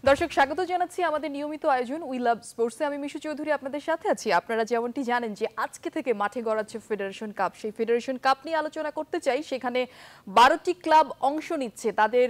দর্শক স্বাগত জানাচ্ছি আমাদের নিয়মিত আয়োজন উই লাভ স্পোর্টসে। আমি মিশু চৌধুরী আপনাদের সাথে আছি। আপনারা যেমনটি জানেন যে আজকে থেকে মাঠে গড়াচ্ছে ফেডারেশন কাপ। সেই ফেডারেশন কাপ নিয়ে আলোচনা করতে চাই। সেখানে 12টি ক্লাব অংশ নিচ্ছে, তাদের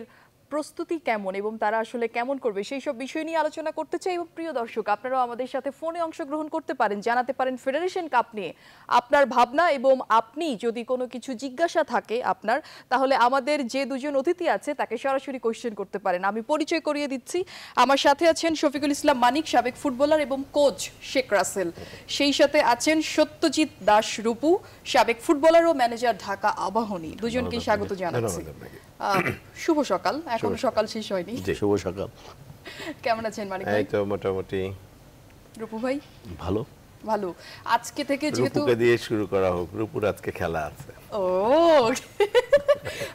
প্রস্তুতি কেমন এবং তারা আসলে কেমন করবে সেই সব বিষয় নিয়ে আলোচনা করতে চাই। এবং প্রিয় দর্শক, আপনারাও আমাদের সাথে ফোনে অংশগ্রহণ করতে পারেন, জানাতে পারেন ফেডারেশন কাপ নিয়ে আপনার ভাবনা, এবং আপনি যদি কোনো কিছু জিজ্ঞাসা থাকে আপনার, তাহলে আমাদের যে দুজন অতিথি আছে তাকে সরাসরি কোশ্চেন করতে পারেন। আমি পরিচয় করিয়ে দিচ্ছি, আমার সাথে আছেন শফিকুল ইসলাম মানিক, সাবেক ফুটবলার এবং কোচ শেখ রাসেল। সেই সাথে আছেন সত্যজিৎ দাস রূপু, সাবেক ফুটবলার ও ম্যানেজার ঢাকা আবাহনী। দুজনকে স্বাগত জানাচ্ছি। শুভ সকাল, এখন সকাল শেষ হয়নি। শুভ সকাল। কেমন আছেন মানিক ভাই? এই তো মোটামুটি। রূপু ভাই? ভালো ভালো। আজকে থেকে যেহেতু রূপুকে দিয়ে শুরু করা হোক, রূপুর আজকে খেলা আছে। ও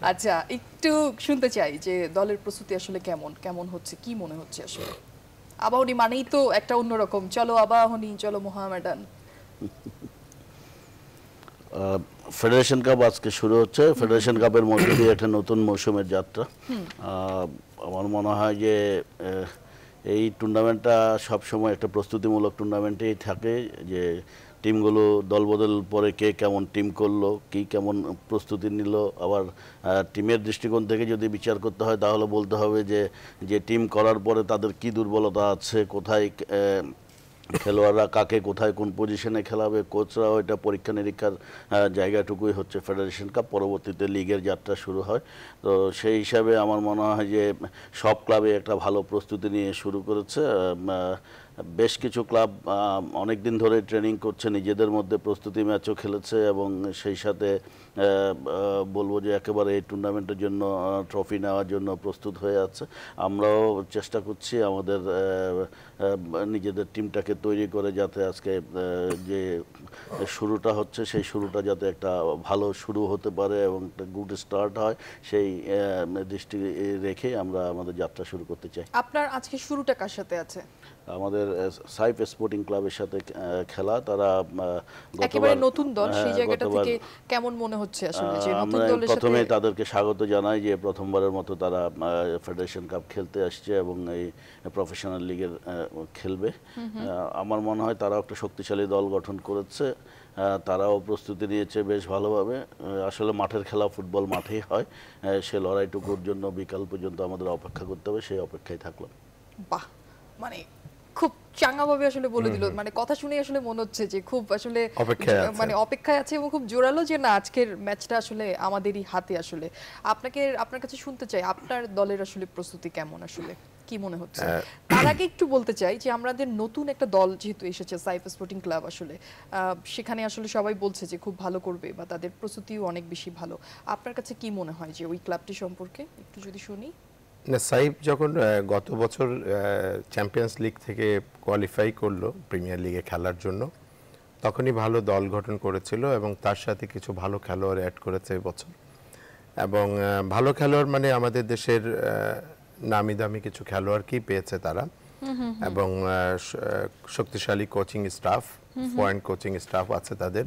আচ্ছা, একটু শুনতে চাই যে দলের প্রস্তুতি আসলে কেমন কেমন হচ্ছে, কি মনে হচ্ছে আসলে? আবাহনী মানেই তো একটা অন্যরকম, চলো আবাহনী, চলো মোহামেডান। ফেডারেশন কাপ আজকে শুরু হচ্ছে। ফেডারেশন কাপের মধ্যে দিয়ে একটা নতুন মৌসুমের যাত্রা। আমার মনে হয় যে এই টুর্নামেন্টটা সবসময় একটা প্রস্তুতিমূলক টুর্নামেন্টেই থাকে, যে টিমগুলো দলবদল পরে কে কেমন টিম করলো, কি কেমন প্রস্তুতি নিল। আবার টিমের দৃষ্টিকোণ থেকে যদি বিচার করতে হয় তাহলে বলতে হবে যে টিম করার পরে তাদের কি দুর্বলতা আছে, কোথায় খেলোয়াড়রা কাকে কোথায় কোন পজিশনে খেলাবে, কোচরাও এটা পরীক্ষা নিরীক্ষার জায়গাটুকুই হচ্ছে ফেডারেশন কাপ। পরবর্তীতে লিগের যাত্রা শুরু হয়। তো সেই হিসাবে আমার মনে হয় যে সব ক্লাবে একটা ভালো প্রস্তুতি নিয়ে শুরু করেছে। বেশ কিছু ক্লাব অনেক দিন ধরে ট্রেনিং করছে, নিজেদের মধ্যে প্রস্তুতি ম্যাচও খেলেছে এবং সেই সাথে বলবো যে একেবারে এই টুর্নামেন্টের জন্য ট্রফি নেওয়ার জন্য প্রস্তুত হয়ে আছে। আমরাও চেষ্টা করছি আমাদের নিজেদের টিমটাকে তৈরি করে যাতে আজকে যে শুরুটা হচ্ছে সেই শুরুটা যাতে একটা ভালো শুরু হতে পারে এবং একটা গুড স্টার্ট হয়, সেই দৃষ্টি রেখে আমরা আমাদের যাত্রা শুরু করতে চাই। আপনার আজকে শুরুটা কার সাথে আছে? আমাদের সাইফ স্পোর্টিং ক্লাবের সাথে খেলা। তারা একেবারে নতুন দল, সেই জায়গাটা থেকে কেমন মনে হচ্ছে আসলে যে নতুন দলের সাথে? প্রথমে তাদেরকে স্বাগত জানাই যে প্রথমবারের মতো তারা ফেডারেশন কাপ খেলতে আসছে এবং এই প্রফেশনাল লিগের খেলবে। আমার মনে হয় তারাও একটা শক্তিশালী দল গঠন করেছে, তারাও প্রস্তুতি নিয়েছে বেশ ভালোভাবে। আসলে মাঠের খেলা ফুটবল মাঠেই হয়, সে লড়াইটুকুর জন্য বিকাল পর্যন্ত আমাদের অপেক্ষা করতে হবে, সেই অপেক্ষায় থাকলাম। বাহ, মানে খুব চাঙ্গাভাবে আসলে বলে দিল, মানে কথা শুনে আসলে মনে হচ্ছে যে খুব আসলে মানে অপেক্ষায় আছে এবং খুব জোরালো যে না, আজকের ম্যাচটা আসলে আমাদেরই হাতে। আসলে আপনার কাছে শুনতে চাই আপনার দলের আসলে প্রস্তুতি কেমন, আসলে কি মনে হচ্ছে? তার আগে একটু বলতে চাই যে আমাদের নতুন একটা দল যেহেতু এসেছে, সাইফ স্পোর্টিং ক্লাব, আসলে সেখানে আসলে সবাই বলছে যে খুব ভালো করবে বা তাদের প্রস্তুতিও অনেক বেশি ভালো। আপনার কাছে কি মনে হয় যে ওই ক্লাবটি সম্পর্কে একটু যদি শুনি? না, সাইফ যখন গত বছর চ্যাম্পিয়ন্স লিগ থেকে কোয়ালিফাই করলো প্রিমিয়ার লিগে খেলার জন্য, তখনই ভালো দল গঠন করেছিল এবং তার সাথে কিছু ভালো খেলোয়াড় অ্যাড করেছে এবছর। এবং ভালো খেলোয়াড় মানে আমাদের দেশের নামি দামি কিছু খেলোয়াড়কেই পেয়েছে তারা, এবং শক্তিশালী coaching staff, foreign coaching staff আছে তাদের।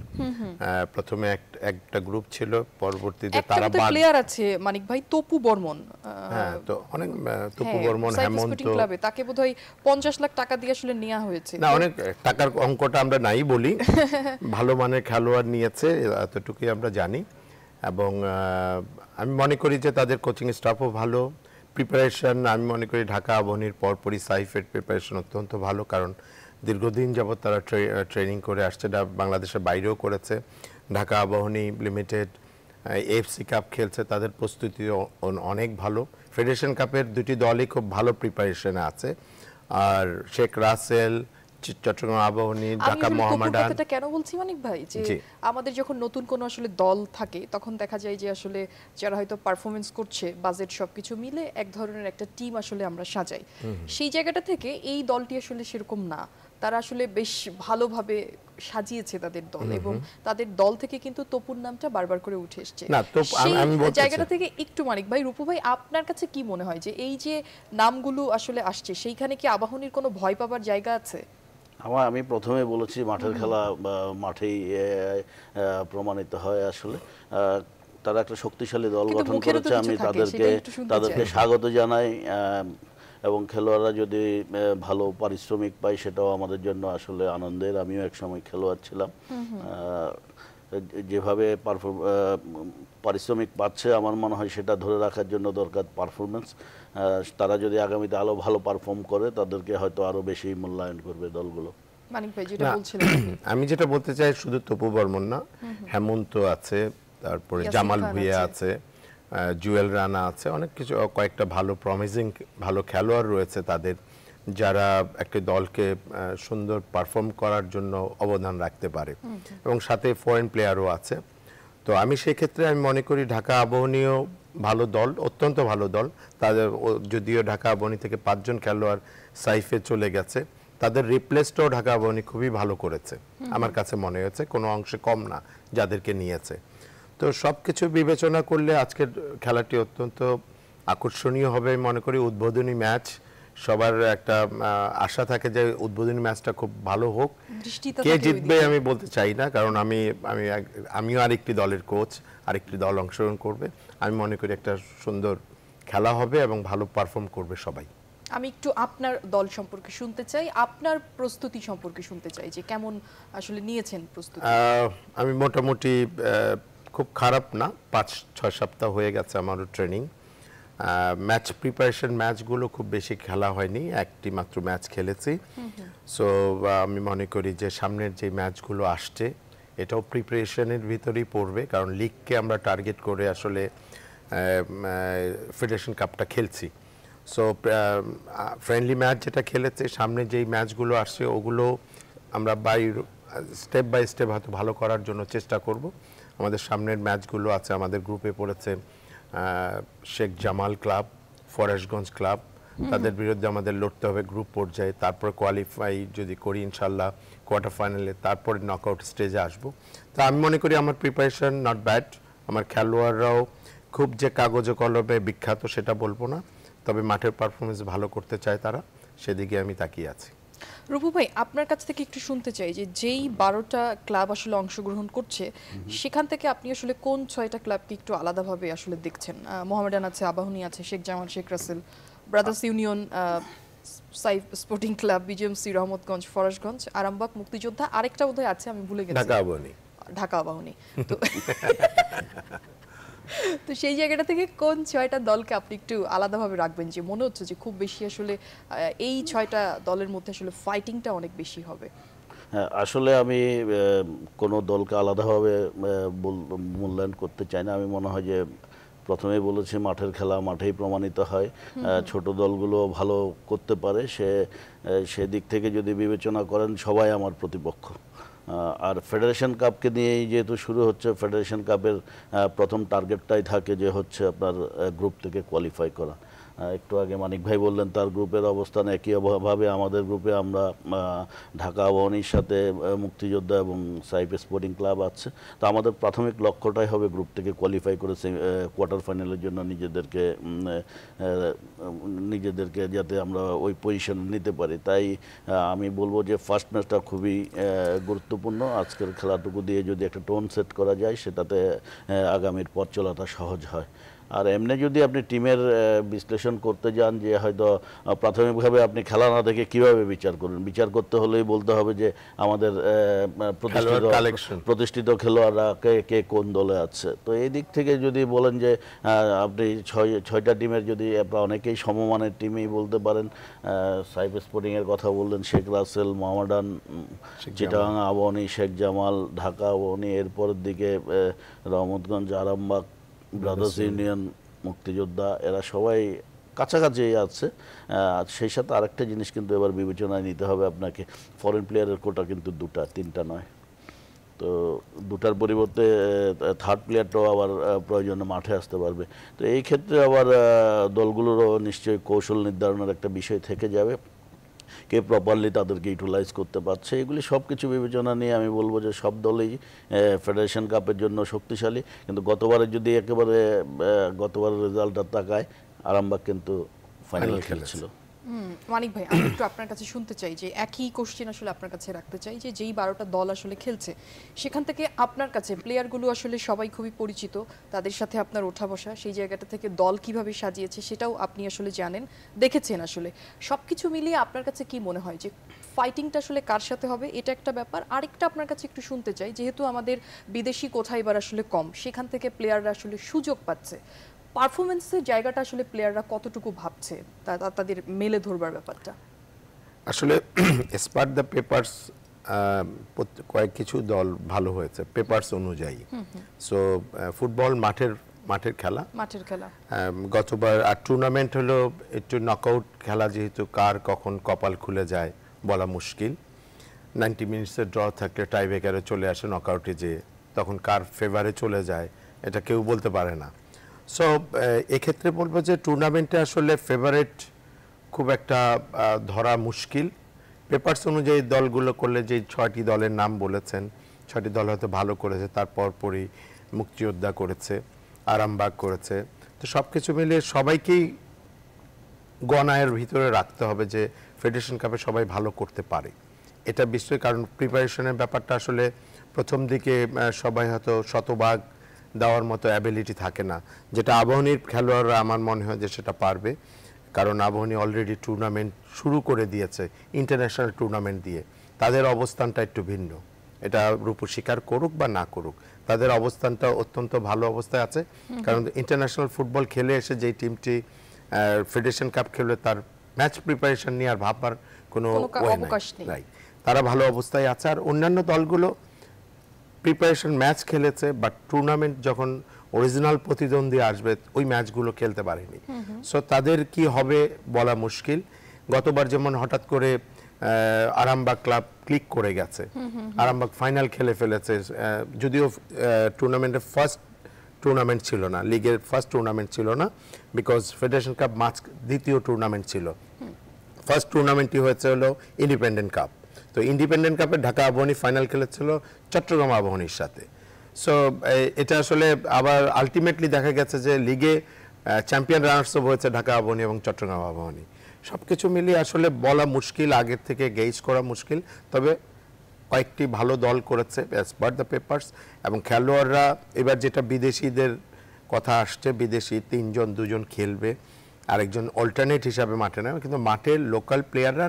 প্রথমে একটা গ্রুপ ছিল, পরবর্তীতে তারা প্লেয়ার আছে মানিক ভাই, তপু বর্মন। হ্যাঁ, তো অনেক তপু বর্মন, হেমন্ত, তাকে বোধহয় 50 লাখ টাকা দিয়ে আসলে নেওয়া হয়েছে। না, অনেক টাকার অঙ্কটা আমরা নাই বলি, ভালো মানের খেলোয়াড় নিয়েছে এতটুকুই আমরা জানি। এবং আমি মনে করি যে তাদের কোচিং স্টাফও ভালো, প্রিপারেশন আমি মনে করি ঢাকা আবাহনীর পরপরই সাইফের প্রিপারেশন অত্যন্ত ভালো, কারণ দীর্ঘদিন যাবৎ তারা ট্রেনিং করে আসছে, বাংলাদেশের বাইরেও করেছে। Dhaka Abahani limited FC cup খেলছে, তাদের প্রস্তুতি অনেক ভালো। ফেডারেশন কাপের দুটি দলই খুব ভালো প্রিপারেশনে আছে। আর শেখ রাসেল, চট্টগ্রাম আবাহনী, ঢাকা মোহামেডান। এটা কেন বলছি মানিক ভাই, যে আমাদের যখন নতুন কোনো আসলে দল থাকে তখন দেখা যায় যে আসলে যারা হয়তো পারফরমেন্স করছে, বাজেট সবকিছু মিলে এক ধরনের একটা টিম আসলে আমরা সাজাই। সেই জায়গাটা থেকে এই দলটি আসলে সেরকম না, তারা আসলে বেশ ভালোভাবে সাজিয়েছে তাদের দল, এবং তাদের দল থেকে কিন্তু তপুর নামটা বারবার করে উঠে এসেছে। জায়গাটা থেকে একটু মানিক ভাই, রূপু ভাই, আপনার কাছে কি মনে হয় যে এই যে নামগুলো আসলে আসছে, সেইখানে কি আবাহনীর কোনো ভয় পাবার জায়গা আছে? আমি প্রথমে বলেছি মাঠের খেলা মাঠেই প্রমাণিত হয়। আসলে তারা একটা শক্তিশালী দল গঠন করেছে, আমি তাদেরকে স্বাগত জানাই। এবং খেলোয়াড়রা যদি ভালো পারিশ্রমিক পায় সেটাও আমাদের জন্য আসলে আনন্দের। আমিও একসময় খেলোয়াড় ছিলাম। যেভাবে পারিশ্রমিক পাচ্ছে আমার মনে হয় সেটা ধরে রাখার জন্য দরকার পারফরমেন্স। তারা যদি আগামীতে আরো ভালো পারফর্ম করে তাদেরকে হয়তো আরো বেশি মূল্যায়ন করবে দলগুলো। মানিক ভাই যেটা বলছিলেন, আমি যেটা বলতে চাই শুধু তপু বর্মন না, হেমন্ত আছে, তারপরে ইয়াসিন জামাল খান ভুঁইয়া আছে, জুয়েল রানা আছে, অনেক কিছু কয়েকটা ভালো প্রমিজিং ভালো খেলোয়াড় রয়েছে তাদের, যারা একটা দলকে সুন্দর পারফর্ম করার জন্য অবদান রাখতে পারে এবং সাথে ফরেন প্লেয়ারও আছে। তো আমি সেই ক্ষেত্রে আমি মনে করি ঢাকা আবাহনীও ভালো দল, অত্যন্ত ভালো দল। তাদের যদিও ঢাকা আবাহনী থেকে 5 জন খেলোয়াড় সাইফে চলে গেছে, তাদের রিপ্লেসটাও ঢাকা আবাহনী খুবই ভালো করেছে আমার কাছে মনে হয়েছে, কোনো অংশে কম না যাদেরকে নিয়েছে। তো সবকিছু বিবেচনা করলে আজকের খেলাটি অত্যন্ত আকর্ষণীয় হবে আমি মনে করি। উদ্বোধনী ম্যাচ, সবার একটা আশা থাকে যে উদ্বোধনী ম্যাচটা খুব ভালো হোক। কে জিতবে আমি বলতে চাই না, কারণ আমিও আরেকটি দলের কোচ, আরেকটি দল অংশগ্রহণ করবে। আমি মনে করি একটা সুন্দর খেলা হবে এবং ভালো পারফর্ম করবে সবাই। আমি একটু আপনার দল সম্পর্কে শুনতে চাই, আপনার প্রস্তুতি সম্পর্কে শুনতে চাই যে কেমন আসলে নিয়েছেন প্রস্তুতি। আমি মোটামুটি খুব খারাপ না, 5-6 সপ্তাহ হয়ে গেছে আমারও ট্রেনিং। ম্যাচ প্রিপারেশন ম্যাচগুলো খুব বেশি খেলা হয়নি, একটি মাত্র ম্যাচ খেলেছি। সো আমি মনে করি যে সামনের যে ম্যাচগুলো আসছে এটাও প্রিপারেশনের ভিতরেই পড়বে, কারণ লিগকে আমরা টার্গেট করে আসলে ফেডারেশন কাপটা খেলছি। সো ফ্রেন্ডলি ম্যাচ যেটা খেলেছে, সামনে যেই ম্যাচগুলো আসছে ওগুলো আমরা স্টেপ বাই স্টেপ হয়তো ভালো করার জন্য চেষ্টা করব। আমাদের সামনের ম্যাচগুলো আছে, আমাদের গ্রুপে পড়েছে শেখ জামাল ক্লাব, ফরেশগঞ্জ ক্লাব, তাদের বিরুদ্ধে আমাদের লড়তে হবে গ্রুপ পর্যায়ে, তারপর কোয়ালিফাই যদি করি ইনশাল্লাহ কোয়ার্টার ফাইনালে, তারপরে নকআউট স্টেজে আসবো। তো আমি মনে করি আমার প্রিপারেশন নট ব্যাড। আমার খেলোয়াড়রাও খুব যে কাগজে কলমে বিখ্যাত সেটা বলবো না, তবে মাঠের পারফরমেন্স ভালো করতে চায় তারা, সেদিকে আমি তাকিয়ে আছি। রূপু ভাই, আপনার কাছ থেকে একটু শুনতে চাই যে যেই 12টা ক্লাব আসলে অংশগ্রহণ করছে সেখান থেকে আপনি আসলে কোন 6টা ক্লাবকে একটু আলাদাভাবে আসলে দেখছেন? মোহামেডান আছে, আবাহনী আছে, Sheikh Jamal, Sheikh Russel, Brothers Union, Saif Sporting Club, BJMC, Rahmatganj, Farashganj, Arambagh, Muktijoddha, আরেকটা বোধহয় আছে আমি ভুলে গেছি, ঢাকা আবাহনী। তো সেই জায়গাটা থেকে কোন 6টা দলকে আপনি একটু আলাদাভাবে রাখবেন যে মনে হচ্ছে যে খুব বেশি আসলে এই 6টা দলের মধ্যে আসলে ফাইটিংটা অনেক বেশি হবে? হ্যাঁ, আসলে আমি কোনো দলকে আলাদাভাবে মূল্যায়ন করতে চাই না। আমি মনে হয় যে প্রথমেই বলেছি মাঠের খেলা মাঠেই প্রমাণিত হয়। ছোট দলগুলো ভালো করতে পারে, সেদিক থেকে যদি বিবেচনা করেন সবাই আমার প্রতিপক্ষ। আর ফেডারেশন কাপকে নিয়েই যেহেতু শুরু হচ্ছে, ফেডারেশন কাপের প্রথম টার্গেটটাই থাকে যে হচ্ছে আপনার গ্রুপ থেকে কোয়ালিফাই করা। একটু আগে মানিক ভাই বললেন তার গ্রুপের অবস্থান একইভাবে আমাদের গ্রুপে আমরা ঢাকা আবাহনীর সাথে মুক্তিযোদ্ধা এবং সাইফ স্পোর্টিং ক্লাব আছে। তো আমাদের প্রাথমিক লক্ষ্যটাই হবে গ্রুপ থেকে কোয়ালিফাই করে কোয়ার্টার ফাইনালের জন্য নিজেদেরকে যাতে আমরা ওই পজিশন নিতে পারি। তাই আমি বলবো যে ফার্স্ট ম্যাচটা খুবই গুরুত্বপূর্ণ। আজকের খেলাটুকু দিয়ে যদি একটা টোন সেট করা যায় সেটাতে আগামীর পথ চলাটা সহজ হয়। আর এমনি যদি আপনি টিমের বিশ্লেষণ করতে যান যে হয়তো প্রাথমিকভাবে আপনি খেলা না দেখে কীভাবে বিচার করবেন, বিচার করতে হলেই বলতে হবে যে আমাদের প্রতিষ্ঠিত খেলোয়াড়রা কে কোন দলে আছে। তো এই দিক থেকে যদি বলেন যে আপনি 6টা টিমের যদি আপনারা অনেকেই সমমানের টিমই বলতে পারেন। সাইফ স্পোর্টিংয়ের কথা বললেন, শেখ রাসেল, মোহামেডান, চিটাগাং আবাহনী, শেখ জামাল, ঢাকা আবাহনী, এরপরের দিকে রহমতগঞ্জ, আরামবাগ, ব্রাদার্স ইউনিয়ন, মুক্তিযোদ্ধা, এরা সবাই কাছাকাছি আছে। সেই সাথে আরেকটা জিনিস কিন্তু এবার বিবেচনায় নিতে হবে আপনাকে, ফরেন প্লেয়ারের কোটা কিন্তু 2টা 3টা নয়। তো 2টার পরিবর্তে থার্ড প্লেয়ারটাও আবার প্রয়োজনে মাঠে আসতে পারবে। তো এই ক্ষেত্রে আবার দলগুলোরও নিশ্চয়ই কৌশল নির্ধারণের একটা বিষয় থেকে যাবে, কে প্রপারলি তাদেরকে ইউটিলাইজ করতে পারছে। এগুলি সব কিছু বিবেচনা নিয়ে আমি বলবো যে সব দলই ফেডারেশন কাপের জন্য শক্তিশালী। কিন্তু গতবারের যদি একেবারে গতবারের রেজাল্টটা তাকায়, আরামবাগ কিন্তু ফাইনাল খেলেছিল। মানিক ভাই, আমি একটু আপনার কাছে শুনতে চাই যে একই কোশ্চেন আসলে আপনার কাছে রাখতে চাই যে যেই 12টা দল আসলে খেলছে সেখান থেকে আপনার কাছে প্লেয়ারগুলো আসলে সবাই খুবই পরিচিত, তাদের সাথে আপনার ওঠা বসা, সেই জায়গাটা থেকে দল কিভাবে সাজিয়েছে সেটাও আপনি আসলে জানেন, দেখেছেন আসলে সবকিছু মিলিয়ে আপনার কাছে কি মনে হয় যে ফাইটিংটা আসলে কার সাথে হবে, এটা একটা ব্যাপার। আরেকটা আপনার কাছে একটু শুনতে চাই, যেহেতু আমাদের বিদেশি কোথায় এবার আসলে কম, সেখান থেকে প্লেয়াররা আসলে সুযোগ পাচ্ছে, পারফরমেন্সের জায়গাটা আসলে প্লেয়াররা কতটুকু ভাবছে তাদের মেলে ধরবার ব্যাপারটা। আসলে এসপার দ্য পেপারস কয়েক কিছু দল ভালো হয়েছে পেপারস অনুযায়ী। সো ফুটবল মাঠের খেলা, গতবার আর টুর্নামেন্ট হলো একটু নকআউট খেলা, যেহেতু কার কখন কপাল খুলে যায় বলা মুশকিল। 90 মিনিটসের ড্র থাকলে টাইব্রেকারে চলে আসে নকআউটে, যে তখন কার ফেভারে চলে যায় এটা কেউ বলতে পারে না। সো এক্ষেত্রে বলবো যে টুর্নামেন্টে আসলে ফেভারিট খুব একটা ধরা মুশকিল। পেপারস অনুযায়ী দলগুলো করলে যে 6টি দলের নাম বলেছেন, 6টি দল হয়তো ভালো করেছে, তারপর পরই মুক্তিযোদ্ধা করেছে, আরামবাগ করেছে। তো সব কিছু মিলিয়ে সবাইকেই গণায়ের ভিতরে রাখতে হবে যে ফেডারেশন কাপে সবাই ভালো করতে পারে, এটা বিষয়। কারণ প্রিপারেশনের ব্যাপারটা আসলে প্রথম দিকে সবাই হয়তো শতভাগ দেওয়ার মতো অ্যাবিলিটি থাকে না, যেটা আবাহনীর খেলোয়াড়রা আমার মনে হয় যে সেটা পারবে। কারণ আবাহনী অলরেডি টুর্নামেন্ট শুরু করে দিয়েছে, ইন্টারন্যাশনাল টুর্নামেন্ট দিয়ে। তাদের অবস্থানটা একটু ভিন্ন, এটা রূপু স্বীকার করুক বা না করুক, তাদের অবস্থানটা অত্যন্ত ভালো অবস্থায় আছে। কারণ ইন্টারন্যাশনাল ফুটবল খেলে এসে যেই টিমটি ফেডারেশন কাপ খেলবে তার ম্যাচ প্রিপারেশন নিয়ে আর ভাববার কোনো অবকাশ নেই, তারা ভালো অবস্থায় আছে। আর অন্যান্য দলগুলো প্রিপারেশন ম্যাচ খেলেছে, বাট টুর্নামেন্ট যখন অরিজিনাল প্রতিদ্বন্দ্বী আসবে ওই ম্যাচগুলো খেলতে পারেনি। সো তাদের কি হবে বলা মুশকিল। গতবার যেমন হঠাৎ করে আরামবাগ ক্লাব ক্লিক করে গেছে, আরামবাগ ফাইনাল খেলে ফেলেছে, যদিও টুর্নামেন্টের ফার্স্ট টুর্নামেন্ট ছিল না, লিগের ফার্স্ট টুর্নামেন্ট ছিল না, বিকজ ফেডারেশন কাপ দ্বিতীয় টুর্নামেন্ট ছিল। ফার্স্ট টুর্নামেন্টটি হয়েছে হলো ইন্ডিপেন্ডেন্ট কাপ। তো ইন্ডিপেন্ডেন্ট কাপে ঢাকা আবাহনী ফাইনাল খেলেছিল চট্টগ্রাম আবাহনীর সাথে। সো এটা আসলে আবার আলটিমেটলি দেখা গেছে যে লিগে চ্যাম্পিয়ন রানার্স আপ হয়েছে ঢাকা আবাহনী এবং চট্টগ্রাম আবাহনী। সব কিছু মিলিয়ে আসলে বলা মুশকিল, আগের থেকে গেজ করা মুশকিল। তবে কয়েকটি ভালো দল করেছে অ্যাজ পার দ্য পেপারস, এবং খেলোয়াড়রা এবার যেটা বিদেশিদের কথা আসছে, বিদেশি 3জন 2জন খেলবে, আরেকজন অল্টারনেট হিসাবে মাঠে নেবে, কিন্তু মাঠের লোকাল প্লেয়াররা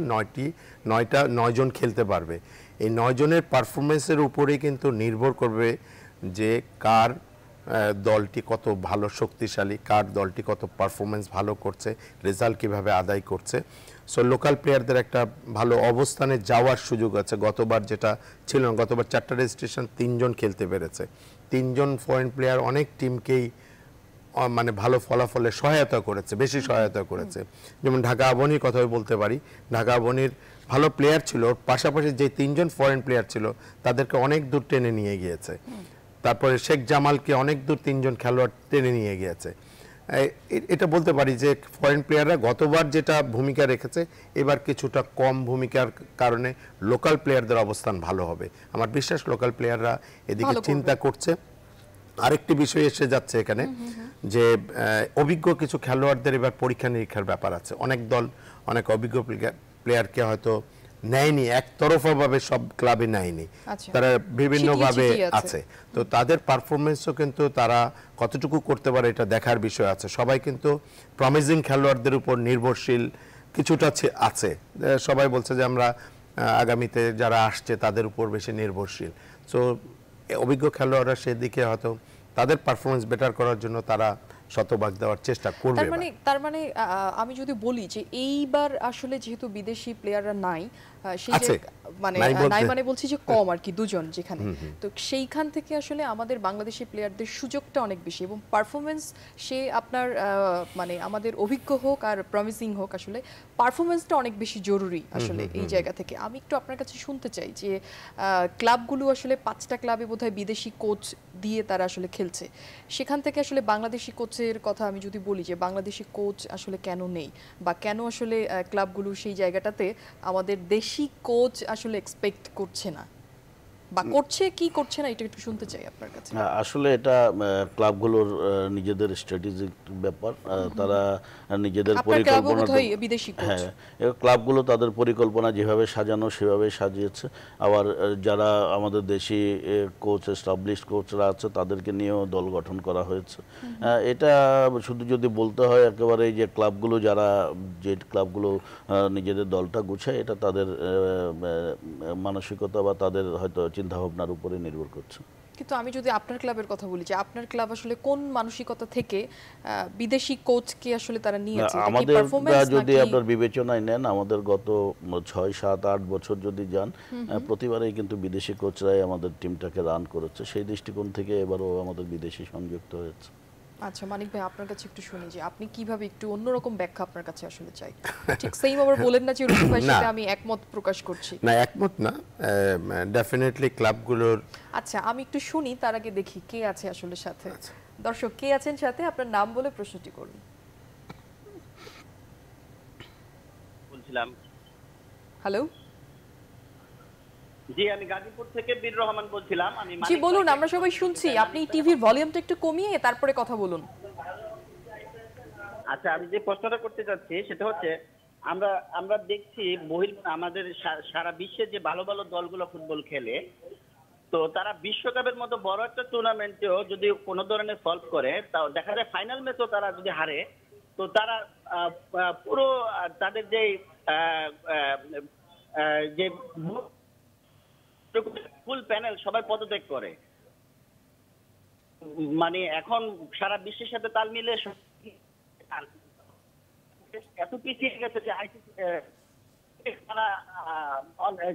9 জন খেলতে পারবে। এই 9 জনের পারফরমেন্সের উপরেই কিন্তু নির্ভর করবে যে কার দলটি কত ভালো শক্তিশালী, কার দলটি কত পারফরমেন্স ভালো করছে, রেজাল্ট কিভাবে আদায় করছে। সো লোকাল প্লেয়ারদের একটা ভালো অবস্থানে যাওয়ার সুযোগ আছে। গতবার যেটা ছিল না, গতবার 4টা রেজিস্ট্রেশন 3 জন খেলতে পেরেছে। 3 জন ফরেন প্লেয়ার অনেক টিমকেই মানে ভালো ফলাফলে সহায়তা করেছে, বেশি সহায়তা করেছে। যেমন ঢাকা আবাহনীর কথাই বলতে পারি, ঢাকা আবাহনীর ভালো প্লেয়ার ছিল, পাশাপাশি যে 3 জন ফরেন প্লেয়ার ছিল তাদেরকে অনেক দূর টেনে নিয়ে গিয়েছে। তারপরে শেখ জামালকে অনেক দূর 3 জন খেলোয়াড় টেনে নিয়ে গিয়েছে। এটা বলতে পারি যে ফরেন প্লেয়াররা গতবার যেটা ভূমিকা রেখেছে এবার কিছুটা কম ভূমিকার কারণে লোকাল প্লেয়ারদের অবস্থান ভালো হবে। আমার বিশ্বাস লোকাল প্লেয়াররা এদিকে চিন্তা করছে। আরেকটি বিষয় এসে যাচ্ছে এখানে যে অভিজ্ঞ কিছু খেলোয়াড়দের এবার পরীক্ষা নিরীক্ষার ব্যাপার আছে। অনেক দল অনেক অভিজ্ঞ প্লেয়ারকে হয়তো নেয়নি, একতরফাভাবে সব ক্লাবে নেয়নি, তারা বিভিন্নভাবে আছে। তো তাদের পারফরমেন্সও কিন্তু তারা কতটুকু করতে পারে এটা দেখার বিষয় আছে। সবাই কিন্তু প্রমিজিং খেলোয়াড়দের উপর নির্ভরশীল কিছুটা আছে। সবাই বলছে যে আমরা আগামীতে যারা আসছে তাদের উপর বেশি নির্ভরশীল। সো অভিজ্ঞ খেলোয়াড়রা সেদিকে হয়তো তাদের পারফরমেন্স বেটার করার জন্য তারা শতভাগ দেওয়ার চেষ্টা করবে। তার মানে আমি যদি বলি যে এইবার আসলে যেহেতু বিদেশি প্লেয়াররা নাই, সেই যে মানে বলছি যে কম আর কি 2 জন যেখানে, তো সেইখান থেকে আসলে আমাদের বাংলাদেশি প্লেয়ারদের সুযোগটা অনেক বেশি এবং পারফরমেন্স সে আপনার মানে আমাদের অভিজ্ঞ হোক আর প্রমিসিং হোক, আসলে পারফরমেন্সটা অনেক বেশি জরুরি আসলে এই জায়গা থেকে। আমি একটু আপনার কাছে শুনতে চাই যে ক্লাবগুলো আসলে 5টা ক্লাবে বোধহয় বিদেশি কোচ দিয়ে তারা আসলে খেলছে, সেখান থেকে আসলে বাংলাদেশি কোচের কথা আমি যদি বলি যে বাংলাদেশি কোচ আসলে কেন নেই বা কেন আসলে ক্লাবগুলো সেই জায়গাটাতে আমাদের দেশি কোচ আসলে এক্সপেক্ট করছে না। বা করছে কি করছে না এটা একটু শুনতে চাই আপনার কাছে। আসলে এটা ক্লাবগুলোর নিজেদের স্ট্র্যাটেজিক ব্যাপার, তারা নিজেদের আপনার ক্লাবও পরিকল্পনা, বোধহয় বিদেশি কোচ। হ্যাঁ ক্লাবগুলো তাদের পরিকল্পনা যেভাবে সাজানো সেভাবে সাজিয়েছে। আবার যারা আমাদের দেশি কোচ এস্টাবলিশড কোচরা আছে তাদেরকে নিয়েও দল গঠন করা হয়েছে। এটা শুধু যদি বলতে হয় একেবারে যে ক্লাবগুলো যারা যে ক্লাবগুলো নিজেদের দলটা গুছায় এটা তাদের মানসিকতা বা তাদের হয়তো চিন্তাভাবনার উপরে নির্ভর করছে। কিন্তু আমি যদি আপনার ক্লাবের কথা বলি যে আপনার ক্লাব আসলে কোন মানসিকতা থেকে বিদেশি কোচকে আসলে তারা নিয়েছে, এটা কি আমাদের পারফরম্যান্স যদি নাকি? আপনার বিবেচনায় নেন আমাদের গত 6, 7, 8 বছর যদি যান প্রতিবারেই কিন্তু বিদেশি কোচরাই আমাদের টিমটাকে রান করেছে। সেই দৃষ্টিকোণ থেকে এবারও আমাদের বিদেশি সংযুক্ত হয়েছে। আচ্ছা মানিক ভাই, আপনার কাছে একটু শুনি যে আপনি কিভাবে, একটু অন্যরকম ব্যাখ্যা আপনার কাছে আসলে চাই। ঠিক সেম আবার বলেন না যে রুশন ভাইয়ের সাথে আমি একমত প্রকাশ করছি। না, একমত না, ডেফিনেটলি ক্লাবগুলোর। আচ্ছা আমি একটু শুনি, তার আগে দেখি কে আছে আসলে সাথে। দর্শক কে আছেন সাথে, আপনার নাম বলে প্রশ্নটি করুন। বলছিলাম। হ্যালো, জি আমি গাজীপুর থেকে বীর রহমান বলছিলাম। আমি জি বলুন, আমরা সবাই শুনছি। আপনি টিভির ভলিউমটা একটু কমিয়ে তারপরে কথা বলুন। আচ্ছা, আমি যে প্রশ্নটা করতে চাচ্ছি সেটা হচ্ছে আমরা দেখছি আমাদের সারা বিশ্বে যে ভালো ভালো দলগুলো ফুটবল খেলে, তো তারা বিশ্বকাপের মতো বড় একটা টুর্নামেন্টেও যদি কোনো ধরনের সলভ করে, তাও দেখা যায় ফাইনাল ম্যাচও তারা যদি হারে, তো তারা পুরো তাদের যে ফুল প্যানেল সবাই পদত্যাগ করে। মানে এখন সারা বিশ্বের সাথে তাল মিলে এত পিছিয়ে গেছে যে আইসিসি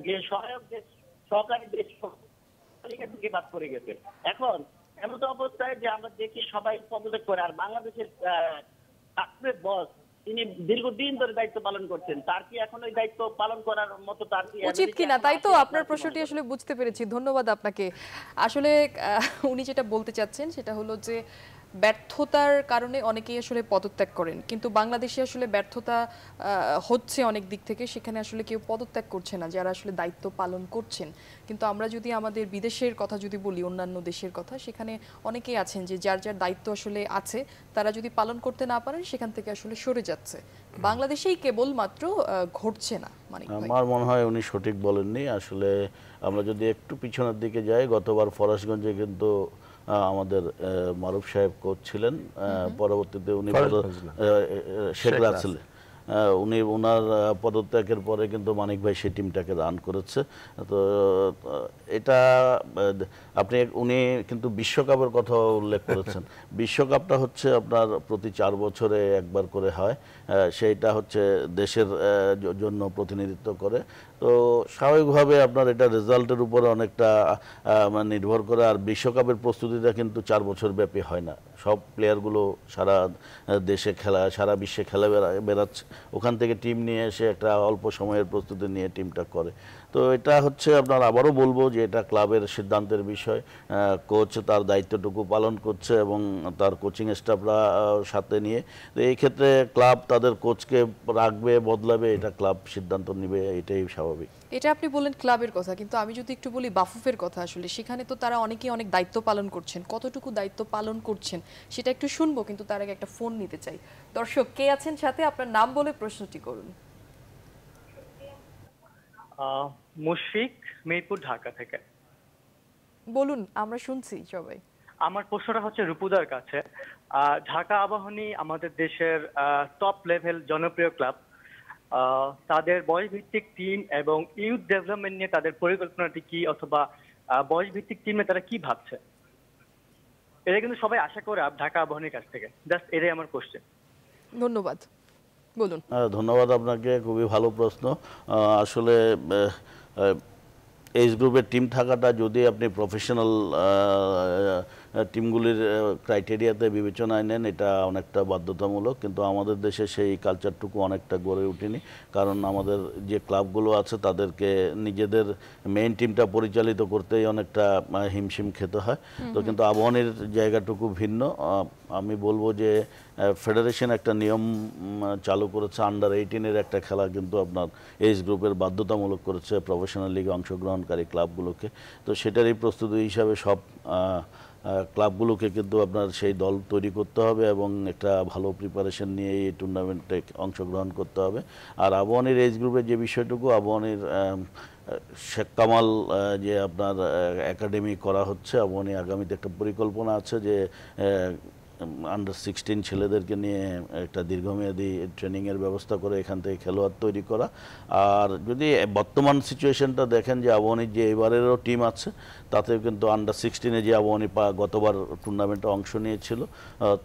যে সহায়ক দেশ, সহকারী দেশ থেকে বাদ করে গেছে। এখন এমন তো অবস্থায় যে আমরা দেখি সবাই পদত্যাগ করে, আর বাংলাদেশের বস তিনি দীর্ঘদিন ধরে দায়িত্ব পালন করছেন, তার কি এখন ওই দায়িত্ব পালন করার মতো তার কি উচিত কিনা? তাই তো আপনার প্রশ্নটি আসলে বুঝতে পেরেছি, ধন্যবাদ আপনাকে। আসলে উনি যেটা বলতে চাচ্ছেন সেটা হলো যে ব্যর্থতার কারণে অনেকেই আসলে পদত্যাগ করেন, কিন্তু বাংলাদেশে আসলে ব্যর্থতা হচ্ছে অনেক দিক থেকে, সেখানে আসলে কেউ পদত্যাগ করছে না যারা আসলে দায়িত্ব পালন করছেন। কিন্তু আমরা যদি আমাদের বিদেশের কথা যদি বলি, অন্যান্য দেশের কথা, সেখানে অনেকেই আছেন যে যার যার দায়িত্ব আসলে আছে তারা যদি পালন করতে না পারেন সেখান থেকে আসলে সরে যাচ্ছে। বাংলাদেশেই কেবলমাত্র ঘটছে না। মানে আমার মনে হয় উনি সঠিক বলেননি। আসলে আমরা যদি একটু পিছনের দিকে যাই, গতবার ফরাসগঞ্জে কিন্তু আমাদের মারুফ সাহেব কোচ ছিলেন, পরবর্তীতে উনি শেখ রাসেল, উনি ওনার পদত্যাগের পরে কিন্তু মানিক ভাই সেই টিমটাকে রান করেছে। তো এটা উনি কিন্তু বিশ্বকাপের কথা উল্লেখ করেছেন। বিশ্বকাপটা হচ্ছে আপনার প্রতি 4 বছরে একবার করে হয়, সেইটা হচ্ছে দেশের জন্য প্রতিনিধিত্ব করে। তো স্বাভাবিকভাবে আপনার এটা রেজাল্টের উপরে অনেকটা নির্ভর করে। আর বিশ্বকাপের প্রস্তুতিটা কিন্তু 4 বছর ব্যাপী হয় না, সব প্লেয়ারগুলো সারা দেশে সারা বিশ্বে খেলা বেড়াচ্ছে, ওখান থেকে টিম নিয়ে এসে একটা অল্প সময়ের প্রস্তুতি নিয়ে টিমটা করে। তো এটা হচ্ছে আপনার, আবারও বলবো যে এটা ক্লাবের সিদ্ধান্তের বিষয়। কোচ তার দায়িত্বটুকু পালন করছে এবং তার কোচিং স্টাফরা সাথে নিয়ে, তো এই ক্ষেত্রে ক্লাব তাদের কোচকে রাখবে বদলাবে, এটা ক্লাব সিদ্ধান্ত নেবে, এটাই স্বাভাবিক। এটা আপনি বললেন ক্লাবের কথা, কিন্তু আমি যদি একটু বলি বাফুফের কথা, আসলে সেখানে তো তারা অনেকেই অনেক দায়িত্ব পালন করছেন। কতটুকু দায়িত্ব পালন করছেন সেটা একটু শুনবো, কিন্তু তার আগে একটা ফোন নিতে চাই। দর্শক কে আছেন সাথে, আপনার নাম বলে প্রশ্নটি করুন। মুশফিক, মিরপুর, ঢাকা থেকে। বলুন, আমরা শুনছি সবাই। আমার প্রশ্নটা হচ্ছে রূপুদার কাছে। ঢাকা আবাহনী আমাদের দেশের টপ লেভেল জনপ্রিয় ক্লাব। তাদের বয়সভিত্তিক টিম এবং ইউথ ডেভেলপমেন্ট নিয়ে তাদের পরিকল্পনাটি কি, অথবা বয়সভিত্তিক টিমে তারা কি ভাবছে? এটা কিন্তু সবাই আশা করে ঢাকা আবাহনীর কাছ থেকে। জাস্ট এটাই আমার কোশ্চেন। ধন্যবাদ, বলুন। ধন্যবাদ আপনাকে, খুবই ভালো প্রশ্ন। আসলে এইচ গ্রুপের টিম থাকাটা যদি আপনি প্রফেশনাল টিমগুলির ক্রাইটেরিয়াতে বিবেচনায় নেন, এটা অনেকটা বাধ্যতামূলক, কিন্তু আমাদের দেশে সেই কালচারটুকু অনেকটা গড়ে ওঠেনি। কারণ আমাদের যে ক্লাবগুলো আছে তাদেরকে নিজেদের মেইন টিমটা পরিচালিত করতেই অনেকটা হিমশিম খেতে হয়। তো কিন্তু আবাহনীর জায়গাটুকু ভিন্ন। আমি বলবো যে ফেডারেশন একটা নিয়ম চালু করেছে, আন্ডার-18 একটা খেলা কিন্তু আপনার এজ গ্রুপের বাধ্যতামূলক করেছে প্রফেশনাল লিগে অংশগ্রহণকারী ক্লাবগুলোকে। তো সেটারই প্রস্তুতি হিসাবে সব ক্লাবগুলোকে কিন্তু আপনার সেই দল তৈরি করতে হবে এবং একটা ভালো প্রিপারেশন নিয়ে এই টুর্নামেন্টে অংশগ্রহণ করতে হবে। আর আবাহনীর এজ গ্রুপের যে বিষয়টুকু, আবাহনীর শেখ কামাল যে আপনার একাডেমি করা হচ্ছে, আবাহনী আগামীতে একটা পরিকল্পনা আছে যে আন্ডার-16 ছেলেদেরকে নিয়ে একটা দীর্ঘমেয়াদী ট্রেনিংয়ের ব্যবস্থা করে এখান থেকে খেলোয়াড় তৈরি করা। আর যদি বর্তমান সিচুয়েশনটা দেখেন যে আবাহনীর যে এবারেরও টিম আছে তাতেও কিন্তু আন্ডার-16 যে আবাহনী গতবার টুর্নামেন্টে অংশ নিয়েছিল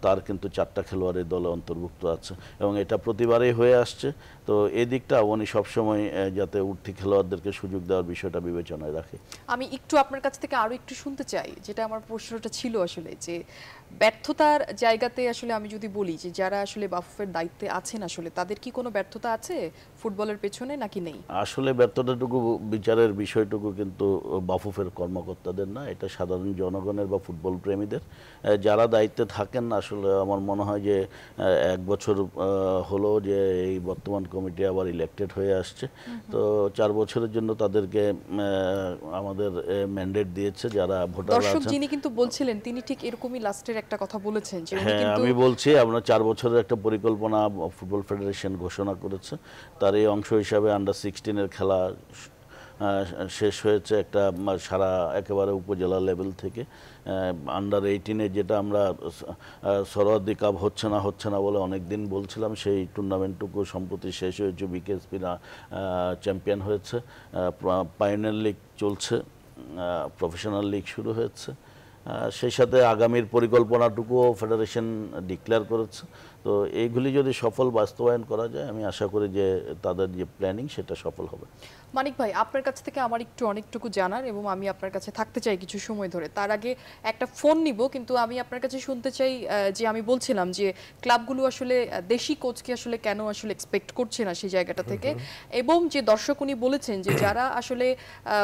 তার কিন্তু 4টা খেলোয়াড়ের দলে অন্তর্ভুক্ত আছে এবং এটা প্রতিবারেই হয়ে আসছে। তো এই দিকটা আবাহনী সবসময় যাতে উঠতি খেলোয়াড়দেরকে সুযোগ দেওয়ার বিষয়টা বিবেচনায় রাখে। আমি একটু আপনার কাছ থেকে আরো একটু শুনতে চাই, যেটা আমার প্রশ্নটা ছিল আসলে, যে ব্যর্থতার জায়গাতে আসলে আমি যদি বলি যে যারা আসলে বাফুফের দায়িত্বে আছেন আসলে তাদের কি কোনো ব্যর্থতা আছে ফুটবলের পেছনে নাকি নেই? আসলে ব্যর্থতাটুকু বিচারের বিষয়টুকু কিন্তু বাফুফের কর্মকর্তাদের না, এটা সাধারণ জনগণের বা ফুটবল প্রেমীদের। যারা দায়িত্বে থাকেন আসলে আমার মনে হয় যে 1 বছর হলো যে এই বর্তমান কমিটি আবার ইলেক্টেড হয়ে আসছে। তো 4 বছরের জন্য তাদেরকে আমাদের ম্যান্ডেট দিয়েছে যারা ভোটার দর্শক আছেন। যিনি কিন্তু বলছিলেন তিনি ঠিক এরকমই লাস্টের একটা কথা বলেছেন যে উনি হ্যাঁ, কিন্তু আমি বলছি আমরা 4 বছরের একটা পরিকল্পনা ফুটবল ফেডারেশন ঘোষণা করেছে। তার এই অংশ হিসাবে আন্ডার-16 খেলা শেষ হয়েছে একটা সারা একেবারে উপজেলা লেভেল থেকে। আন্ডার-18 যেটা আমরা সরোয়ার্দী কাপ হচ্ছে না বলে অনেক দিন বলছিলাম, সেই টুর্নামেন্টটুকু সম্প্রতি শেষ হয়েছে, বিকেএসপি চ্যাম্পিয়ন হয়েছে, পাইওনিয়ার লিগ চলছে, প্রফেশনাল লিগ শুরু হয়েছে। সেই সাথে আগামীর পরিকল্পনাটুকুও ফেডারেশন ডিক্লেয়ার করেছে। তো এইগুলি যদি সফল বাস্তবায়ন করা যায় আমি আশা করি যে তাদের যে প্ল্যানিং সেটা সফল হবে। মানিক ভাই, আপনার কাছ থেকে আমার একটু অনেকটুকু জানার এবং আমি আপনার কাছে থাকতে চাই কিছু সময় ধরে। তার আগে একটা ফোন নিব, কিন্তু আমি আপনার কাছে শুনতে চাই যে আমি বলছিলাম যে ক্লাবগুলো আসলে দেশি কোচকে আসলে কেন আসলে এক্সপেক্ট করছে না সেই জায়গাটা থেকে, এবং যে দর্শক উনি বলেছেন যে যারা আসলে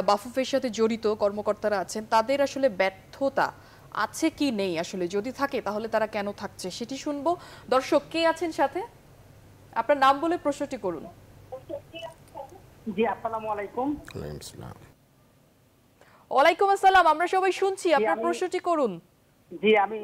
বাফুফের সাথে জড়িত কর্মকর্তারা আছেন তাদের আসলে ব্যর্থতা আছে কি নেই, আসলে যদি থাকে তাহলে তারা কেন থাকছে সেটি শুনবো। দর্শক কে আছেন সাথে, আপনার নাম বলে প্রশ্নটি করুন। জি, আসসালামু আলাইকুম। ওয়ালাইকুম আসসালাম, আমরা সবাই শুনছি, আপনার প্রশ্নটি করুন। জি আমি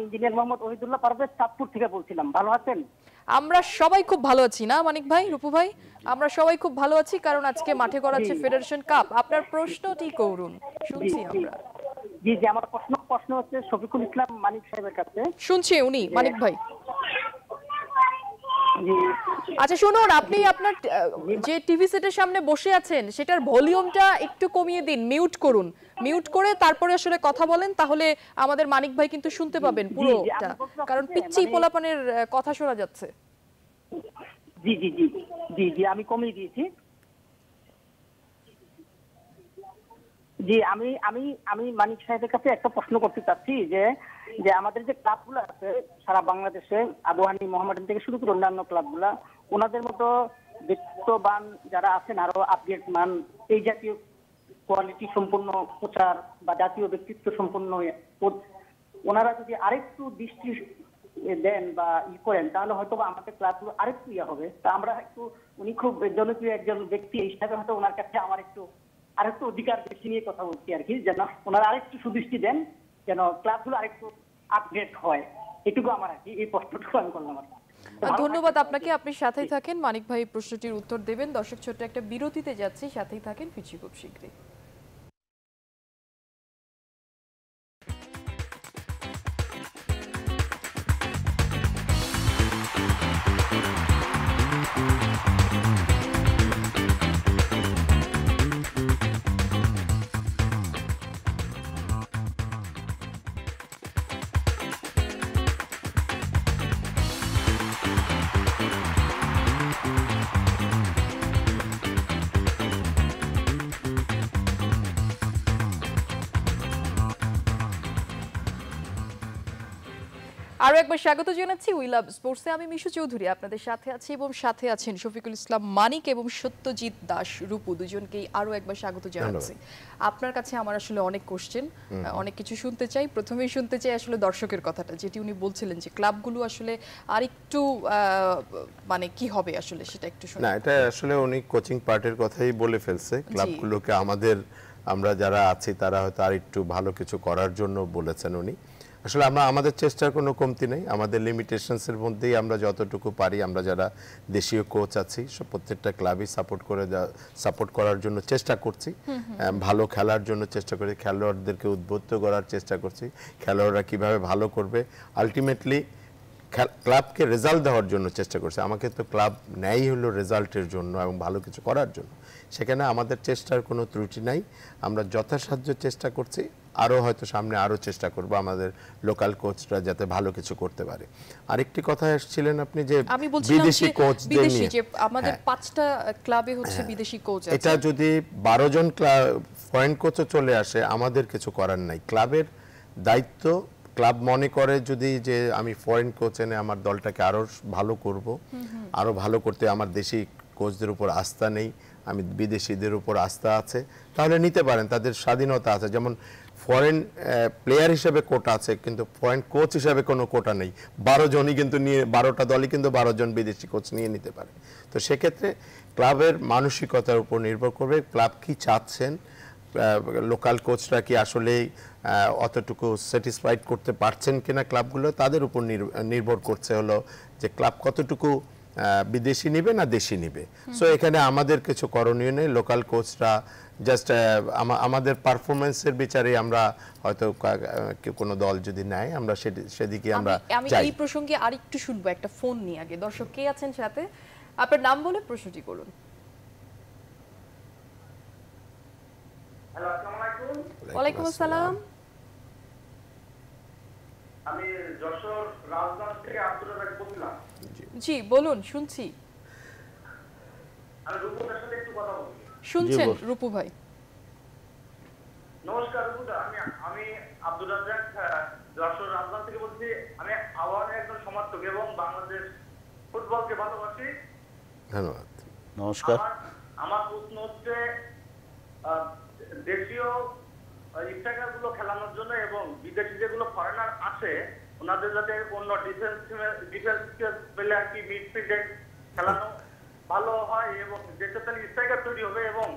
ইঞ্জিনিয়ার মোহাম্মদ ওহিদুল্লাহ পারভেজ চাঁদপুর থেকে বলছিলাম। ভালো আছেন? আমরা সবাই খুব ভালো আছি না মানিক ভাই, রূপু ভাই? আমরা সবাই খুব ভালো আছি, কারণ আজকে মাঠে গড়াচ্ছে ফেডারেশন কাপ। আপনার প্রশ্নটি করুন, শুনছি আমরা। জি জি, আমার প্রশ্ন হচ্ছে শফিকুল ইসলাম মানিক সাহেবের কাছে। শুনছি উনি, মানিক ভাই। আচ্ছা শুনুন, আপনি আপনার যে টিভি সেটের সামনে বসে আছেন সেটার ভলিউমটা একটু কমিয়ে দিন, মিউট করুন। মিউট করে তারপরে আসলে কথা বলেন, তাহলে আমাদের মানিক ভাই কিন্তু শুনতে পাবেন পুরোটা, কারণ পিচ্চি পোলাপানের কথা শোনা যাচ্ছে। জি জি জি জি জি আমি কমিয়ে দিয়েছি। জি আমি আমি আমি মানিক সাহেবের কাছে একটা প্রশ্ন করতে চাচ্ছি যে যে আমাদের যে ক্লাবগুলো আছে সারা বাংলাদেশে, আবাহনী, মোহামেডান থেকে শুরু করে অন্যান্য ক্লাবগুলা, ওনাদের মতো ব্যক্তিত্ববান যারা আছেন, আরো আপডেট মান, এই জাতীয় কোয়ালিটি সম্পন্ন প্রচার বা জাতীয় ব্যক্তিত্ব সম্পন্ন ওনারা যদি আরেকটু দৃষ্টি দেন বা করেন তাহলে হয়তো আমাদের ক্লাবগুলো আরেকটু হবে। তা আমরা একটু, উনি খুব জনপ্রিয় একজন ব্যক্তি হিসাবে হয়তো ওনার কাছে আমার আরেকটু অধিকার বেশি নিয়ে কথা বলছি আর কি, যেন ওনারা আরেকটু সুদৃষ্টি দেন, যেন ক্লাবগুলো আরেকটু আপডেট হয়। এটুকু আমার আর কি, এই প্রশ্নটুকু আমি করলাম আর কি। ধন্যবাদ আপনাকে, আপনি সাথেই থাকেন। মানিক ভাই প্রশ্নটির উত্তর দেবেন। দর্শক ছোট্ট একটা বিরতিতে যাচ্ছি, সাথেই থাকেন, ফিরছি খুব শীঘ্রই। আরো একবার স্বাগত জানাচ্ছি উই লাভ স্পোর্টসে। আমি মিশু চৌধুরী আপনাদের সাথে আছি এবং সাথে আছেন শফিকুল ইসলাম মানিক এবং সত্যজিৎ দাস রূপু, দুজনকেই আরো একবার স্বাগত জানাচ্ছি। আপনার কাছে আমার আসলে অনেক কোশ্চেন, অনেক কিছু শুনতে চাই। প্রথমেই শুনতে চাই আসলে দর্শকের কথাটা, যেটি উনি বলছিলেন যে ক্লাবগুলো আসলে আরেকটু মানে কি হবে আসলে সেটা একটু শুনুন। না, এটা আসলে উনি কোচিং পার্টের কথাই বলে ফেলছে। ক্লাবগুলোকে আমরা যারা আছি তারা হয়তো আর একটু ভালো কিছু করার জন্য বলেছেন উনি। আসলে আমাদের চেষ্টার কোনো কমতি নেই, আমাদের লিমিটেশনসের মধ্যেই আমরা যতটুকু পারি, আমরা যারা দেশীয় কোচ আছি প্রত্যেকটা ক্লাবই সাপোর্ট করার জন্য চেষ্টা করছি, ভালো খেলার জন্য চেষ্টা করি, খেলোয়াড়দেরকে উদ্বুদ্ধ করার চেষ্টা করছি, খেলোয়াড়রা কিভাবে ভালো করবে, আলটিমেটলি ক্লাবকে রেজাল্ট দেওয়ার জন্য চেষ্টা করছে। আমাকে তো ক্লাব নেয় হলো রেজাল্টের জন্য এবং ভালো কিছু করার জন্য, সেখানে আমাদের চেষ্টার কোনো ত্রুটি নাই। আমরা যথাসাধ্য চেষ্টা করছি, আরও হয়তো সামনে আরও চেষ্টা করব আমাদের লোকাল কোচরা যাতে ভালো কিছু করতে পারে। আরেকটি কথা এসেছিলেন আপনি যে বিদেশি কোচদের নিয়ে, যে আমাদের 5টা ক্লাবে হচ্ছে বিদেশি কোচ আছে, এটা যদি 12 জন ফরেন কোচও চলে আসে আমাদের কিছু করার নাই। ক্লাবের দায়িত্ব, ক্লাব মনে করে যদি যে আমি ফরেন কোচ এনে আমার দলটাকে আরো ভালো করব, আরো ভালো করতে আমার দেশি কোচদের উপর আস্থা নেই, আমি বিদেশিদের উপর আস্থা আছে, তাহলে নিতে পারেন, তাদের স্বাধীনতা আছে। যেমন ফরেন প্লেয়ার হিসেবে কোটা আছে, কিন্তু ফরেন কোচ হিসেবে কোনো কোটা নেই। 12 জনই কিন্তু নিয়ে, 12টা দলই কিন্তু 12 জন বিদেশি কোচ নিয়ে নিতে পারে। তো সেক্ষেত্রে ক্লাবের মানসিকতার উপর নির্ভর করবে ক্লাব কি চাচ্ছেন, লোকাল কোচরা কি আসলেই অতটুকু স্যাটিসফাইড করতে পারছেন কিনা ক্লাবগুলো, তাদের উপর নির্ভর করছে হলো যে ক্লাব কতটুকু বিদেশি নিবে না দেশি নিবে। সো এখানে আমাদের কিছু করণীয় নেই, লোকাল কোচরা জাস্ট আমাদের পারফরমেন্সের বিচারে আমরা হয়তো কোনো দল যদি নেয় আমরা সেদিকে আমরা আমি এই প্রসঙ্গে আরেকটু শুনবো একটা ফোন নিয়ে। আগে দর্শক কে আছেন সাথে, আপনার নাম বলে প্রশ্নটি করুন। হ্যালো, আসসালামু আলাইকুম। ওয়ালাইকুম আসসালাম। আমি যশোর রাজধানী থেকে আব্দুল রাজাক বলছিলাম। জি বলুন, শুনছি। আমি রূপুদার সাথে একটু কথা বলছি। শুনছেন রূপু ভাই? নমস্কার রূপুদা, আমি আব্দুল রাজাক যশোর রাজধানী থেকে বলছি। আমি আওয়ামী একজন সমর্থক এবং বাংলাদেশ ফুটবলকে ভালোবাসি। ধন্যবাদ। নমস্কার। আমার প্রশ্ন হচ্ছে দেশীয় স্ট্রাইকার গুলো খেলানোর জন্য এবং বিদেশি যেগুলো ফরেনার আসে ওনাদের যাতে অন্য ডিফেন্স প্লেয়ার কি মিডফিল্ডে খেলানো ভালো হয় এবং দেশের তাহলে স্ট্রাইকার তৈরি হবে এবং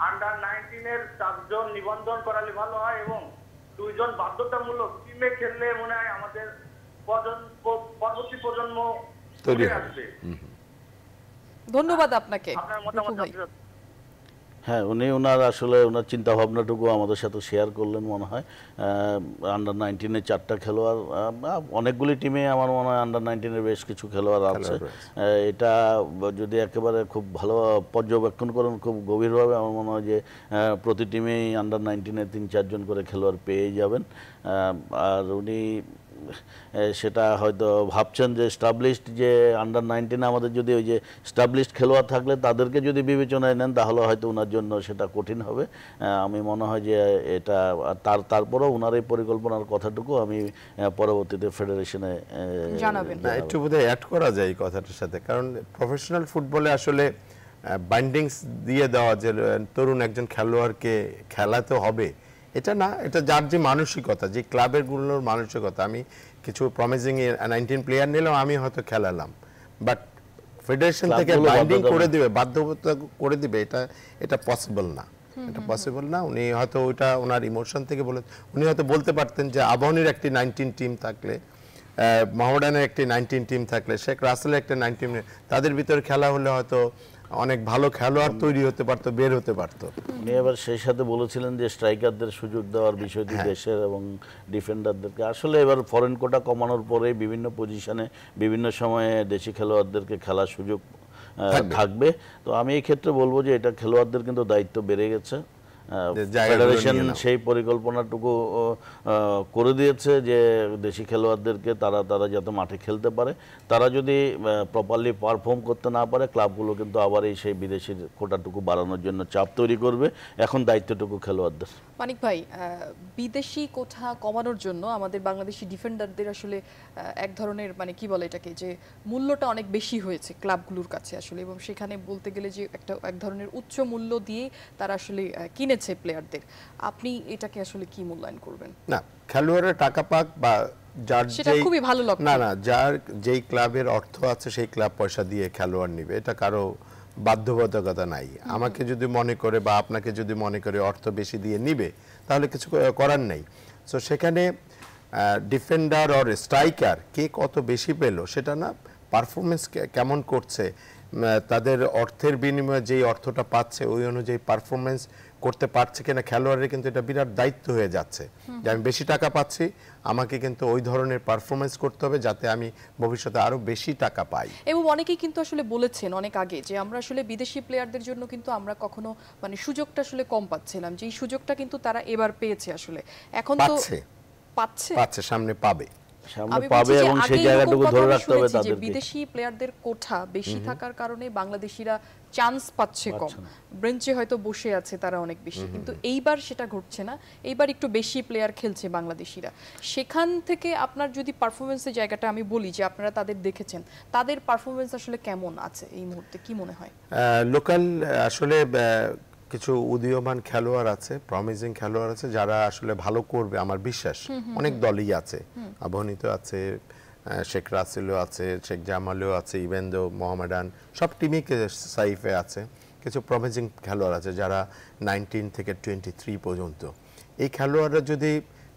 আন্ডার 19 এর 4 জন নিবন্ধন করালে ভালো হয় এবং 2 জন বাধ্যতামূলক টিমে খেললে মনে হয় আমাদের পরবর্তী প্রজন্ম তৈরি আসবে। ধন্যবাদ আপনাকে আপনার রূপু মতামত ভাই। হ্যাঁ, ওনার আসলে ওনার চিন্তা ভাবনাটুকু আমাদের সাথে শেয়ার করলেন মনে হয়। আন্ডার 19-এর 4টা খেলোয়াড়, অনেকগুলি টিমে আমার মনে হয় আন্ডার 19-এর বেশ কিছু খেলোয়াড় আছে। এটা যদি একেবারে খুব ভালো পর্যবেক্ষণ করেন খুব গভীরভাবে, আমার মনে হয় যে প্রতি টিমেই আন্ডার 19-এর 3-4 জন করে খেলোয়াড় পেয়ে যাবেন। আর উনি সেটা হয়তো ভাবছেন যে স্টাবলিশড যে আন্ডার 19 আমাদের যদি ওই যে স্টাবলিশড খেলোয়াড় থাকলে তাদেরকে যদি বিবেচনায় নেন তাহলে হয়তো ওনার জন্য সেটা কঠিন হবে। আমি মনে হয় যে এটা তারপরেও ওনার এই পরিকল্পনার কথাটুকু আমি পরবর্তীতে ফেডারেশনে জানাবেন। একটু বোধহয় অ্যাড করা যায় এই কথাটার সাথে, কারণ প্রফেশনাল ফুটবলে আসলে বাইন্ডিংস দিয়ে দেওয়া যে তরুণ একজন খেলোয়াড়কে খেলাতে হবে, এটা না, এটা যার যে মানসিকতা, যে ক্লাবের গুলোর মানসিকতা। আমি কিছু প্রমিজিং 19 প্লেয়ার নিলাম, আমি হয়তো খেলালাম, বাট ফেডারেশন থেকে বাইন্ডিং করে দিবে, বাধ্যতা করে দিবে, এটা পসিবল না, এটা পসিবল না। উনি হয়তো ওইটা ওনার ইমোশন থেকে বলে, উনি হয়তো বলতে পারতেন যে আবাহনীর একটি 19 টিম থাকলে, মোহামেডানের একটি 19 টিম থাকলে, শেখ রাসেলের একটা 19, তাদের ভিতরে খেলা হলে হয়তো অনেক ভালো খেলোয়াড় তৈরি হতে পারতো, বের হতে পারতো। উনি এবার সেই সাথে বলেছিলেন যে স্ট্রাইকারদের সুযোগ দেওয়ার বিষয়টি দেশের এবং ডিফেন্ডারদেরকে, আসলে এবার ফরেন কোটা কমানোর পরে বিভিন্ন পজিশনে বিভিন্ন সময়ে দেশি খেলোয়াড়দেরকে খেলার সুযোগ থাকবে। তো আমি এই ক্ষেত্রে বলবো যে এটা খেলোয়াড়দের কিন্তু দায়িত্ব বেড়ে গেছে। ফেডারেশন সেই পরিকল্পনাটুকু করে দিয়েছে যে দেশি খেলোয়াড়দেরকে তারা যাতে মাঠে খেলতে পারে, তারা যদি প্রপারলি পারফর্ম করতে না পারে ক্লাবগুলো কিন্তু আবার এই সেই বিদেশি কোটাটুকু বাড়ানোর জন্য চাপ তৈরি করবে। এখন দায়িত্বটুকু খেলোয়াড়দের। মানিক ভাই, বিদেশি কোঠা কমানোর জন্য আমাদের বাংলাদেশি ডিফেন্ডারদের আসলে এক ধরনের মানে কি বলে এটাকে, যে মূল্যটা অনেক বেশি হয়েছে ক্লাবগুলোর কাছে আসলে, এবং সেখানে বলতে গেলে যে এক ধরনের উচ্চ মূল্য দিয়ে তারা আসলে কিনেছে প্লেয়ারদের। আপনি এটাকে আসলে কি মূল্যায়ন করবেন? না, খেলোয়াড়ের টাকা পাক বা যার সেটা খুবই ভালো লক্ষণ। না, যার যেই ক্লাবের অর্থ আছে সেই ক্লাব পয়সা দিয়ে খেলোয়াড় নিবে, এটা কারো বাধ্যবাধকতা নাই। আমাকে যদি মনে করে বা আপনাকে যদি মনে করে অর্থ বেশি দিয়ে নিবে, তাহলে কিছু করার নেই। সো সেখানে ডিফেন্ডার অর স্ট্রাইকার কে কত বেশি পেল সেটা না, পারফরমেন্স কেমন করছে, তাদের অর্থের বিনিময়ে যেই অর্থটা পাচ্ছে ওই অনুযায়ী পারফরমেন্স করতে পারছে কিনা খেলোয়াড়ের, কিন্তু এটা বিরাট দায়িত্ব হয়ে যাচ্ছে যে আমি বেশি টাকা পাচ্ছি, আমাকে কিন্তু ওই ধরনের পারফরমেন্স করতে হবে যাতে আমি ভবিষ্যতে আরো বেশি টাকা পাই। এবং অনেকেই কিন্তু আসলে বলেছেন অনেক আগে যে আমরা আসলে বিদেশি প্লেয়ারদের জন্য কিন্তু আমরা কখনো মানে সুযোগটা আসলে কম পাচ্ছিলাম, যে এই সুযোগটা কিন্তু তারা এবার পেয়েছে আসলে। এখন তো পাচ্ছে, সামনে পাবে, আমি পাবে এবং সেই জায়গাটুকু ধরে রাখতে হবে তাদেরকে। বিদেশি প্লেয়ারদের কোঠা বেশি থাকার কারণে বাংলাদেশিরা চান্স পাচ্ছে কম, বেঞ্চে হয়তো বসে আছে তারা অনেক বেশি, কিন্তু এইবার সেটা ঘটছে না। এইবার একটু বেশি প্লেয়ার খেলছে বাংলাদেশিরা। সেখান থেকে আপনার যদি পারফরমেন্সের জায়গাটা আমি বলি যে আপনারা তাদের দেখেছেন, তাদের পারফরমেন্স আসলে কেমন আছে এই মুহূর্তে, কি মনে হয়? লোকাল আসলে কিছু উদীয়মান খেলোয়াড় আছে, প্রমিজিং খেলোয়াড় আছে যারা আসলে ভালো করবে আমার বিশ্বাস। অনেক দলই আছে, আবহনীত আছে, শেখ রাসেলও আছে, শেখ জামালও আছে, ইভেন্দো, মোহামেডান, সব টিমই সাইফে আছে। কিছু প্রমিজিং খেলোয়াড় আছে যারা 19 থেকে 23 পর্যন্ত। এই খেলোয়াড়রা যদি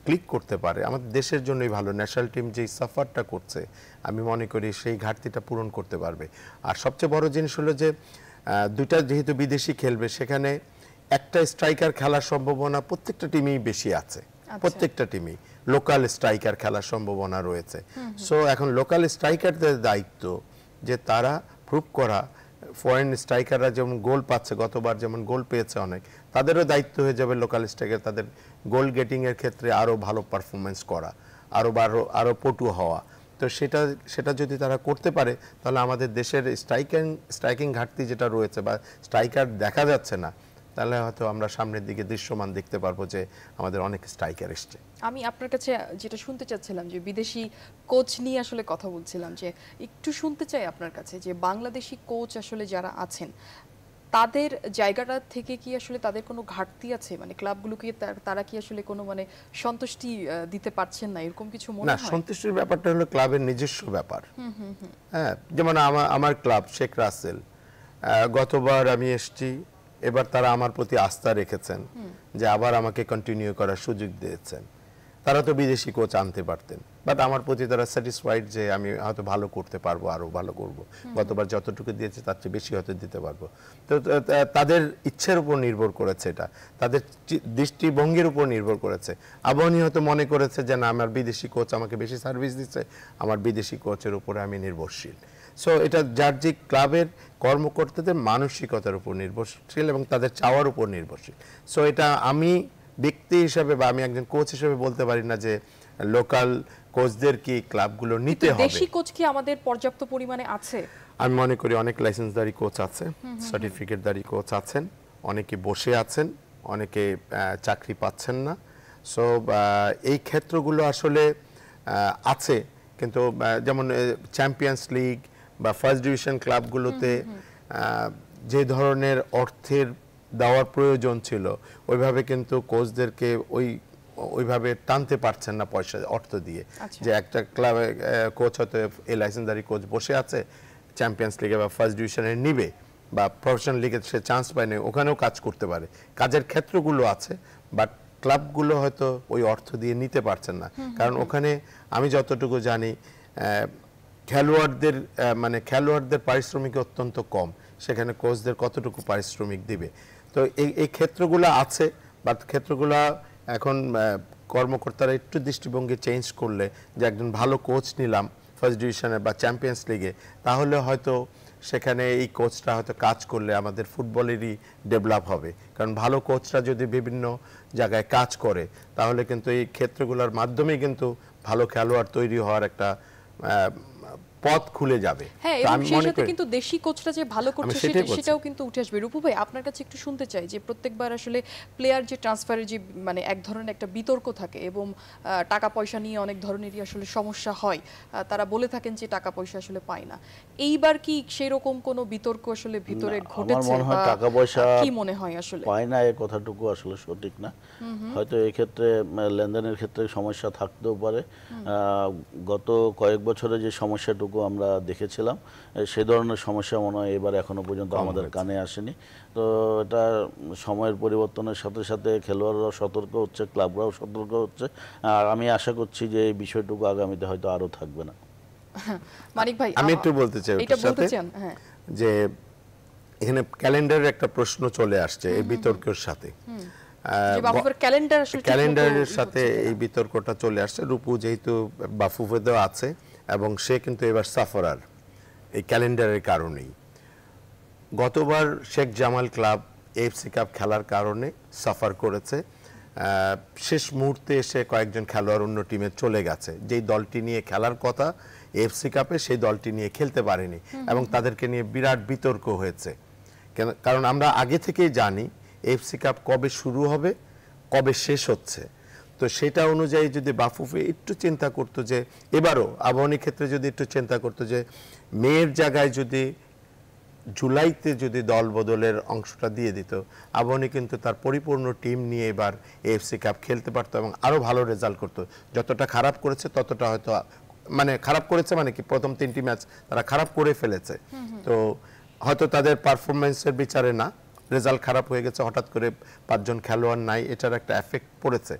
ক্লিক করতে পারে আমাদের দেশের জন্যই ভালো। ন্যাশনাল টিম যেই সাফারটা করছে আমি মনে করি সেই ঘাটতিটা পূরণ করতে পারবে। আর সবচেয়ে বড় জিনিস হলো যে দুইটা যেহেতু বিদেশি খেলবে, সেখানে একটা স্ট্রাইকার খেলার সম্ভাবনা প্রত্যেকটা টিমেই বেশি আছে, প্রত্যেকটা টিমই লোকাল স্ট্রাইকার খেলার সম্ভাবনা রয়েছে। সো এখন লোকাল স্ট্রাইকারদের দায়িত্ব যে তারা প্রুভ করা, ফরেন স্ট্রাইকাররা যেমন গোল পাচ্ছে, গতবার যেমন গোল পেয়েছে অনেক, তাদেরও দায়িত্ব হয়ে যাবে লোকাল স্ট্রাইকার তাদের গোল গেটিং এর ক্ষেত্রে আরো ভালো পারফরমেন্স করা, আরো পটু হওয়া। তো সেটা যদি তারা করতে পারে তাহলে আমাদের দেশের স্ট্রাইকিং ঘাটতি যেটা রয়েছে বা স্ট্রাইকার দেখা যাচ্ছে না, তাহলে হয়তো আমরা সামনের দিকে দৃশ্যমান দেখতে পারবো যে আমাদের অনেক স্ট্রাইকার এসছে। আমি আপনার কাছে যেটা শুনতে চাচ্ছিলাম যে বিদেশি কোচ নিয়ে আসলে কথা বলছিলাম, যে একটু শুনতে চাই আপনার কাছে যে বাংলাদেশি কোচ আসলে যারা আছেন তাদের জায়গাটা থেকে কি আসলে তাদের কোনো ঘাটতি আছে, মানে ক্লাবগুলোকে তারা কি আসলে কোনো মানে সন্তুষ্টি দিতে পারছেন না, এরকম কিছু মনে হয়? না, সন্তুষ্টির ব্যাপারটা হলো ক্লাবের নিজস্ব ব্যাপার। হ্যাঁ, যেমন আমার ক্লাব শেখ রাসেল, গতবার আমি এসেছি, এবার তারা আমার প্রতি আস্থা রেখেছেন যে আবার আমাকে কন্টিনিউ করার সুযোগ দিয়েছেন। তারা তো বিদেশি কোচ আনতে পারতেন, বাট আমার প্রতি তারা স্যাটিসফাইড যে আমি হয়তো ভালো করতে পারবো, আরো ভালো করব, গতবার যতটুকু দিয়েছে তার চেয়ে বেশি হয়তো দিতে পারবো। তো তাদের ইচ্ছের উপর নির্ভর করেছে, এটা তাদের দৃষ্টিভঙ্গির উপর নির্ভর করেছে। আবহানী হয়তো মনে করেছে যে না, আমার বিদেশি কোচ আমাকে বেশি সার্ভিস দিচ্ছে, আমার বিদেশি কোচের উপরে আমি নির্ভরশীল। সো এটা যার যে ক্লাবের কর্মকর্তাদের মানসিকতার উপর নির্ভরশীল এবং তাদের চাওয়ার উপর নির্ভরশীল। সো এটা আমি ব্যক্তি হিসাবে বা আমি একজন কোচ হিসেবে বলতে পারি না যে লোকাল কোচদের কি ক্লাবগুলো নিতে হবে। দেশি কোচ কি আমাদের পর্যাপ্ত পরিমাণে আছে? আমি মনে করি অনেক লাইসেন্সধারী কোচ আছে, সার্টিফিকেটধারী কোচ আছেন, অনেকে বসে আছেন, অনেকে চাকরি পাচ্ছেন না। সো এই ক্ষেত্রগুলো আসলে আছে, কিন্তু যেমন চ্যাম্পিয়ন্স লিগ বা ফার্স্ট ডিভিশন ক্লাবগুলোতে যে ধরনের অর্থের দেওয়ার প্রয়োজন ছিল ওইভাবে কিন্তু কোচদেরকে ওইভাবে টানতে পারছেন না পয়সা অর্থ দিয়ে। যে একটা ক্লাবে কোচ হয়তো এই লাইসেন্সধারী কোচ বসে আছে, চ্যাম্পিয়ন্স লিগে বা ফার্স্ট ডিভিশনে নিবে বা প্রফেশনাল লিগে সে চান্স পায়নি, ওখানেও কাজ করতে পারে। কাজের ক্ষেত্রগুলো আছে, বাট ক্লাবগুলো হয়তো ওই অর্থ দিয়ে নিতে পারছেন না। কারণ ওখানে আমি যতটুকু জানি খেলোয়াড়দের পারিশ্রমিক অত্যন্ত কম, সেখানে কোচদের কতটুকু পারিশ্রমিক দিবে। তো এই ক্ষেত্রগুলো আছে, বাট ক্ষেত্রগুলো এখন কর্মকর্তারা একটু দৃষ্টিভঙ্গি চেঞ্জ করলে যে একজন ভালো কোচ নিলাম ফার্স্ট ডিভিশনে বা চ্যাম্পিয়ন্স লিগে, তাহলে হয়তো সেখানে এই কোচটা হয়তো কাজ করলে আমাদের ফুটবলেরই ডেভেলপ হবে। কারণ ভালো কোচরা যদি বিভিন্ন জায়গায় কাজ করে তাহলে কিন্তু এই ক্ষেত্রগুলোর মাধ্যমেই কিন্তু ভালো খেলোয়াড় তৈরি হওয়ার একটা পথ খুলে যাবে। হ্যাঁ, তো এবং আমি সেই মনে সাথে করি কিন্তু দেশি কোচরা যে ভালো করছে সেটাই বলছি। সেটাও কিন্তু উঠে আসবে। রূপু ভাই, আপনার কাছে একটু শুনতে চাই যে প্রত্যেকবার আসলে প্লেয়ার যে ট্রান্সফারের যে মানে এক ধরনের একটা বিতর্ক থাকে এবং টাকা পয়সা নিয়ে অনেক ধরনেরই আসলে সমস্যা হয়, তারা বলে থাকেন যে টাকা পয়সা আসলে পায় না। এইবার কি সেরকম কোনো বিতর্ক আসলে ভিতরে ঘটেছে? আমার মনে হয় টাকা পয়সা কি মনে হয় আসলে পায় না এই কথাটুকু আসলে সঠিক না। হয়তো এই ক্ষেত্রে লেনদেনের ক্ষেত্রে সমস্যা থাকতেও পারে। গত কয়েক বছরে যে সমস্যাটুকু আমরা দেখেছিলাম সেই ধরনের সমস্যা মনে হয় এবার এখনো পর্যন্ত আমাদের কানে আসেনি। তো এটা সময়ের পরিবর্তনের সাথে সাথে খেলোয়াড়রাও সতর্ক হচ্ছে, ক্লাবরাও সতর্ক হচ্ছে, আর আমি আশা করছি যে এই বিষয়টুকু আগামীতে হয়তো আরো থাকবে না। মানিক ভাই, আমি একটু বলতে চাই এটা ওটার বলতে সাথে চান? হ্যাঁ, যে এখানে ক্যালেন্ডারের একটা প্রশ্ন চলে আসছে এই বিতর্কের সাথে। যে বাফুফের ক্যালেন্ডার আসলে ক্যালেন্ডারের সাথে এই বিতর্কটা চলে আসছে। রূপু যেহেতু বাফুফেতেও আছে এবং সে কিন্তু এবার সাফারার এই ক্যালেন্ডারের কারণেই। গতবার Sheikh Jamal club AFC cup খেলার কারণে সাফার করেছে। শেষ মুহূর্তে এসে কয়েকজন খেলোয়াড় অন্য টিমে চলে গেছে। যেই দলটি নিয়ে খেলার কথা এএফসি কাপে সেই দলটি নিয়ে খেলতে পারেনি এবং তাদেরকে নিয়ে বিরাট বিতর্ক হয়েছে। কারণ আমরা আগে থেকেই জানি এএফসি কাপ কবে শুরু হবে, কবে শেষ হচ্ছে। তো সেটা অনুযায়ী যদি বাফুফে একটু চিন্তা করতো যে এবারও আবাহনীর ক্ষেত্রে যদি একটু চিন্তা করতো যে মেয়ের জায়গায় যদি জুলাইতে যদি দল বদলের অংশটা দিয়ে দিত, আবাহনী কিন্তু তার পরিপূর্ণ টিম নিয়ে এবার এএফসি কাপ খেলতে পারতো এবং আরো ভালো রেজাল্ট করতো। যতটা খারাপ করেছে ততটা হয়তো মানে খারাপ করেছে মানে কি প্রথম 3টি ম্যাচ তারা খারাপ করে ফেলেছে। তো হয়তো তাদের পারফরমেন্সের বিচারে না, রেজাল্ট খারাপ হয়ে গেছে, হঠাৎ করে 5 জন খেলোয়াড় নাই, এটার একটা এফেক্ট পড়েছে।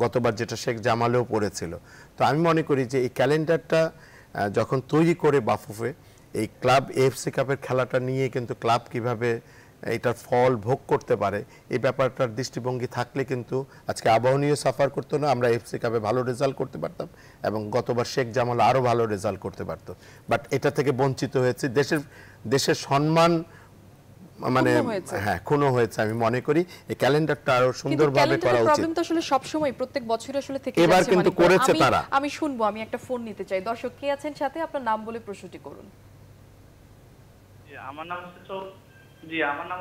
গতবার যেটা শেখ জামালেও পড়েছিল। তো আমি মনে করি যে এই ক্যালেন্ডারটা যখন তৈরি করে বাফুফে এই ক্লাব এএফসি কাপের খেলাটা নিয়ে কিন্তু ক্লাব কিভাবে এটার ফল ভোগ করতে পারে এই ব্যাপারটার দৃষ্টিভঙ্গি থাকলে কিন্তু আজকে আবাহনীও সাফার করতো না, আমরা এএফসি কাপে ভালো রেজাল্ট করতে পারতাম এবং গতবার শেখ জামাল আরো ভালো রেজাল্ট করতে পারতো। বাট এটা থেকে বঞ্চিত হয়েছে, দেশের সম্মান মানে হ্যাঁ ক্ষুণ্ণ হয়েছে। আমি মনে করি এই ক্যালেন্ডারটা আরো সুন্দরভাবে করা উচিত। প্রবলেম তো আসলে সব সময় প্রত্যেক বছর আসলে থেকে এবার কিন্তু করেছে তারা। আমি শুনবো, আমি একটা ফোন নিতে চাই। দর্শক কে আছেন সাথে, আপনার নাম বলে প্রশ্নটি করুন। আমার নাম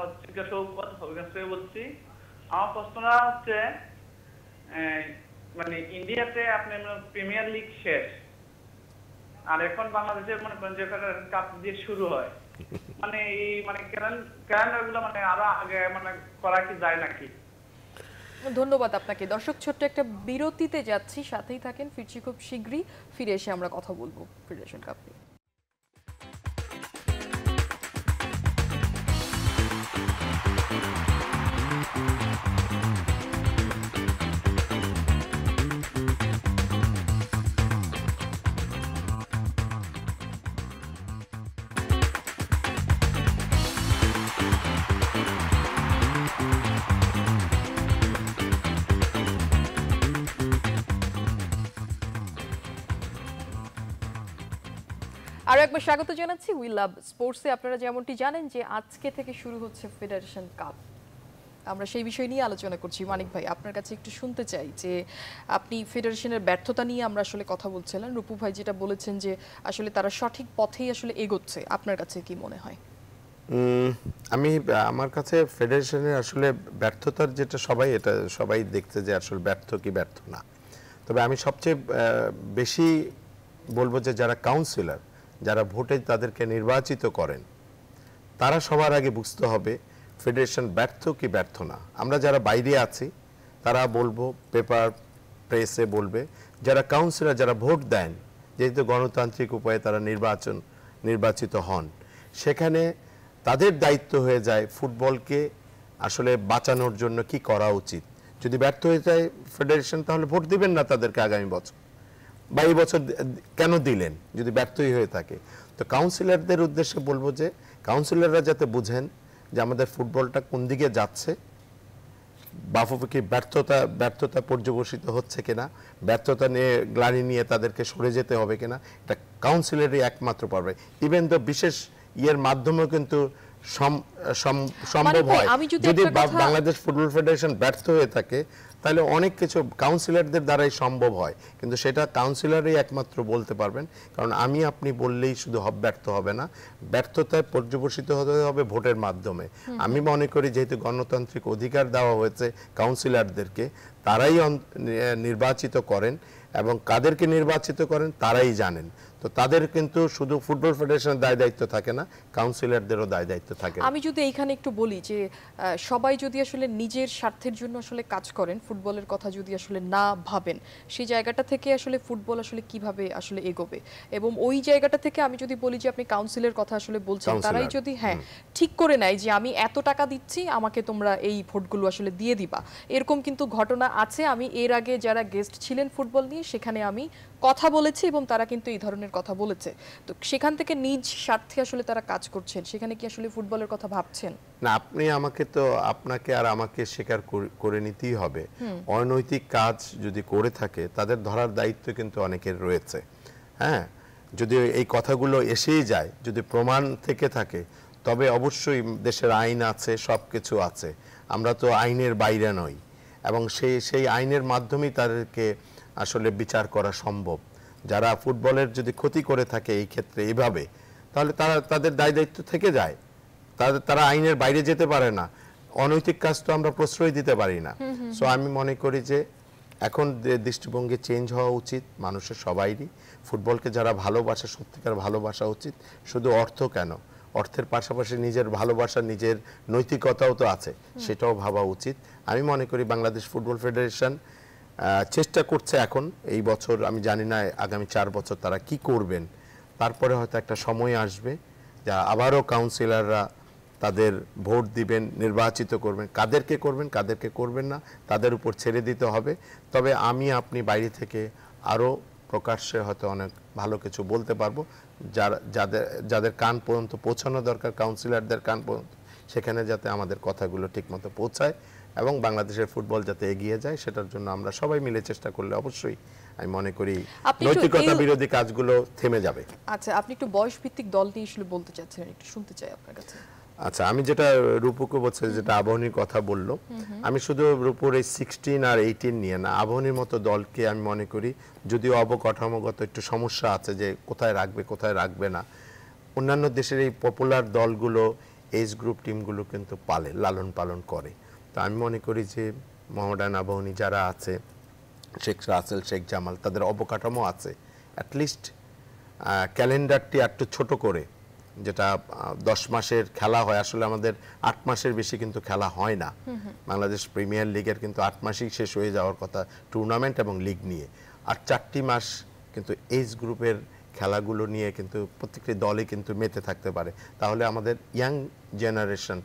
হচ্ছে শৌকত হবিগঞ্জ থেকে বলছি। আমার প্রশ্নটা হচ্ছে মানে ইন্ডিয়াতে আপনার প্রিমিয়ার লিগ শেষ আর এখন বাংলাদেশের মনে করেন যে কাপ দিয়ে শুরু হয়, মানে এই মানে ক্যালেন্ডার গুলো মানে আরো আগে মানে করা কি যায় নাকি? ধন্যবাদ আপনাকে। দর্শক, ছোট্ট একটা বিরতিতে যাচ্ছি, সাথেই থাকেন, ফিরছি খুব শীঘ্রই। ফিরে এসে আমরা কথা বলবো ফেডারেশন কাপ নিয়ে। আরো একবার স্বাগত জানাচ্ছি উই লাভ স্পোর্টসে। আপনারা যেমনটি জানেন যে আজকে থেকে শুরু হচ্ছে ফেডারেশন কাপ। আমরা সেই বিষয় নিয়ে আলোচনা করছি। মানিক ভাই, আপনার কাছে একটু শুনতে চাই যে আপনি ফেডারেশনের ব্যর্থতা নিয়ে আমরা আসলে কথা বলছিলাম। রূপু ভাই যেটা বলেছেন যে আসলে তারা সঠিক পথেই আসলে এগোচ্ছে, আপনার কাছে কি মনে হয়? আমার কাছে ফেডারেশনের আসলে ব্যর্থতার যেটা সবাই দেখছে যে আসলে ব্যর্থ কি ব্যর্থ না। তবে আমি সবচেয়ে বেশি বলবো যে যারা কাউন্সিলর, যারা ভোটে তাদেরকে নির্বাচিত করেন, তারা সবার আগে বুঝতে হবে ফেডারেশন ব্যর্থ কি ব্যর্থ না। আমরা যারা বাইরে আছি তারা বলবো, পেপার প্রেসে বলবে, যারা কাউন্সিলর যারা ভোট দেন, যেহেতু গণতান্ত্রিক উপায়ে তারা নির্বাচিত হন, সেখানে তাদের দায়িত্ব হয়ে যায় ফুটবলকে আসলে বাঁচানোর জন্য কি করা উচিত। যদি ব্যর্থ হয়ে যায় ফেডারেশন, তাহলে ভোট দিবেন না তাদেরকে আগামী বছর, বা এই বছর কেন দিলেন যদি ব্যর্থই হয়ে থাকে। তো কাউন্সিলরদের উদ্দেশ্যে বলবো যে কাউন্সিলররা যাতে বুঝেন যে আমাদের ফুটবলটা কোন দিকে যাচ্ছে, বাফুফে কি ব্যর্থতা পর্যবসিত হচ্ছে কিনা, ব্যর্থতা নিয়ে গ্লানি নিয়ে তাদেরকে সরে যেতে হবে কিনা, এটা কাউন্সিলরই একমাত্র পারবে। ইভেন তো বিশেষ ইয়ের মাধ্যমেও কিন্তু সম্ভব মানে ভাই, হয়। আমি যদি যদি একটা কথা- বাংলাদেশ ফুটবল ফেডারেশন ব্যর্থ হয়ে থাকে তাহলে অনেক কিছু কাউন্সিলরদের দ্বারাই সম্ভব হয়, কিন্তু সেটা কাউন্সিলরই একমাত্র বলতে পারবেন। কারণ আপনি বললেই শুধু ব্যর্থ হবে না, ব্যর্থতায় পর্যবসিত হতে হবে ভোটের মাধ্যমে। আমি মনে করি যেহেতু গণতান্ত্রিক অধিকার দেওয়া হয়েছে কাউন্সিলরদেরকে, তারাই নির্বাচিত করেন এবং কাদেরকে নির্বাচিত করেন তারাই জানেন। তো তাদের কিন্তু শুধু ফুটবল ফেডারেশনের দায় দায়িত্ব থাকে না, কাউন্সিলরদেরও দায় দায়িত্ব থাকে। আমি যদি এইখানে একটু বলি যে সবাই যদি আসলে নিজের স্বার্থের জন্য আসলে কাজ করেন, ফুটবলের কথা যদি আসলে না ভাবেন, সেই জায়গাটা থেকে আসলে ফুটবল আসলে কিভাবে আসলে এগোবে। এবং ওই জায়গাটা থেকে আমি যদি বলি যে আপনি কাউন্সিলের কথা আসলে বলছেন, তারাই যদি ঠিক করে নেয় যে আমি এত টাকা দিচ্ছি, আমাকে তোমরা এই ভোটগুলো আসলে দিয়ে দিবা, এরকম কিন্তু ঘটনা আছে। আমি এর আগে যারা গেস্ট ছিলেন ফুটবল নিয়ে, সেখানে আমি কথা বলেছি এবং তারা কিন্তু এই ধরনের কথা বলেছে। তো সেখান থেকে নিজ স্বার্থে আসলে তারা কাজ করছেন, সেখানে কি আসলে ফুটবলের কথা ভাবছেন? না, আপনাকে আর আমাকে স্বীকার করে নিতেই হবে, অনৈতিক কাজ যদি করে থাকে তাদের ধরার দায়িত্ব কিন্তু অনেকের রয়েছে। হ্যাঁ, যদি এই কথাগুলো এসেই যায়, যদি প্রমাণ থেকে থাকে, তবে অবশ্যই দেশের আইন আছে, সব কিছু আছে, আমরা তো আইনের বাইরে নই, এবং সেই আইনের মাধ্যমেই তাদেরকে আসলে বিচার করা সম্ভব। যারা ফুটবলের যদি ক্ষতি করে থাকে এই ক্ষেত্রে এইভাবে, তাহলে তাদের দায় দায়িত্ব থেকে যায়, তারা আইনের বাইরে যেতে পারে না। অনৈতিক কাজ তো আমরা প্রশ্রয় দিতে পারি না। সো আমি মনে করি যে এখন দৃষ্টিভঙ্গি চেঞ্জ হওয়া উচিত মানুষের সবাইরই। ফুটবলকে যারা ভালোবাসে, সত্যিকার ভালোবাসা উচিত। শুধু অর্থ কেন, অর্থের পাশাপাশি নিজের ভালোবাসা, নিজের নৈতিকতাও তো আছে, সেটাও ভাবা উচিত। আমি মনে করি বাংলাদেশ ফুটবল ফেডারেশন চেষ্টা করছে এখন, এই বছর আমি জানি না আগামী 4 বছর তারা কি করবেন। তারপরে হয়তো একটা সময় আসবে যা আবারও কাউন্সিলররা তাদের ভোট দিবেন, নির্বাচিত করবেন, কাদেরকে করবেন না তাদের উপর ছেড়ে দিতে হবে। তবে আপনি বাইরে থেকে আরও প্রকাশ্যে হয়তো অনেক ভালো কিছু বলতে পারবো, যাদের কান পর্যন্ত পৌঁছানো দরকার, কাউন্সিলরদের কান পর্যন্ত, সেখানে যাতে আমাদের কথাগুলো ঠিকমতো পৌঁছায় এবং বাংলাদেশের ফুটবল যাতে এগিয়ে যায়, সেটার জন্য আমরা সবাই মিলে চেষ্টা করলে অবশ্যই আমি মনে করি নৈতিকতা বিরোধী কাজগুলো থেমে যাবে। আচ্ছা, আপনি একটু বয়স ভিত্তিক দল নিয়ে আসলে বলতে চাচ্ছেন, একটু শুনতে চাই আপনার কাছে। আচ্ছা, আমি যেটা রূপকে বলছি, যেটা আবাহনীর কথা বললো, আমি শুধু রূপর এই 16 আর 18 নিয়ে না, আবাহনীর মতো দলকে আমি মনে করি, যদিও অবকাঠামোগত একটু সমস্যা আছে যে কোথায় রাখবে না, অন্যান্য দেশের এই পপুলার দলগুলো এজ গ্রুপ টিমগুলো কিন্তু লালন পালন করে। তো আমি মনে করি যে মোহামেডান, আবাহনী যারা আছে, শেখ রাসেল, শেখ জামাল, তাদের অবকাঠামো আছে, অ্যাটলিস্ট ক্যালেন্ডারটি একটু ছোট করে, যেটা 10 মাসের খেলা হয়, আসলে আমাদের 8 মাসের বেশি কিন্তু খেলা হয় না। বাংলাদেশ প্রিমিয়ার লিগের কিন্তু 8 মাসেই শেষ হয়ে যাওয়ার কথা টুর্নামেন্ট এবং লিগ নিয়ে, আর 4টি মাস কিন্তু এজ গ্রুপের খেলাগুলো নিয়ে কিন্তু প্রত্যেকটি দলে কিন্তু মেতে থাকতে পারে। তাহলে আমাদের ইয়াং জেনারেশন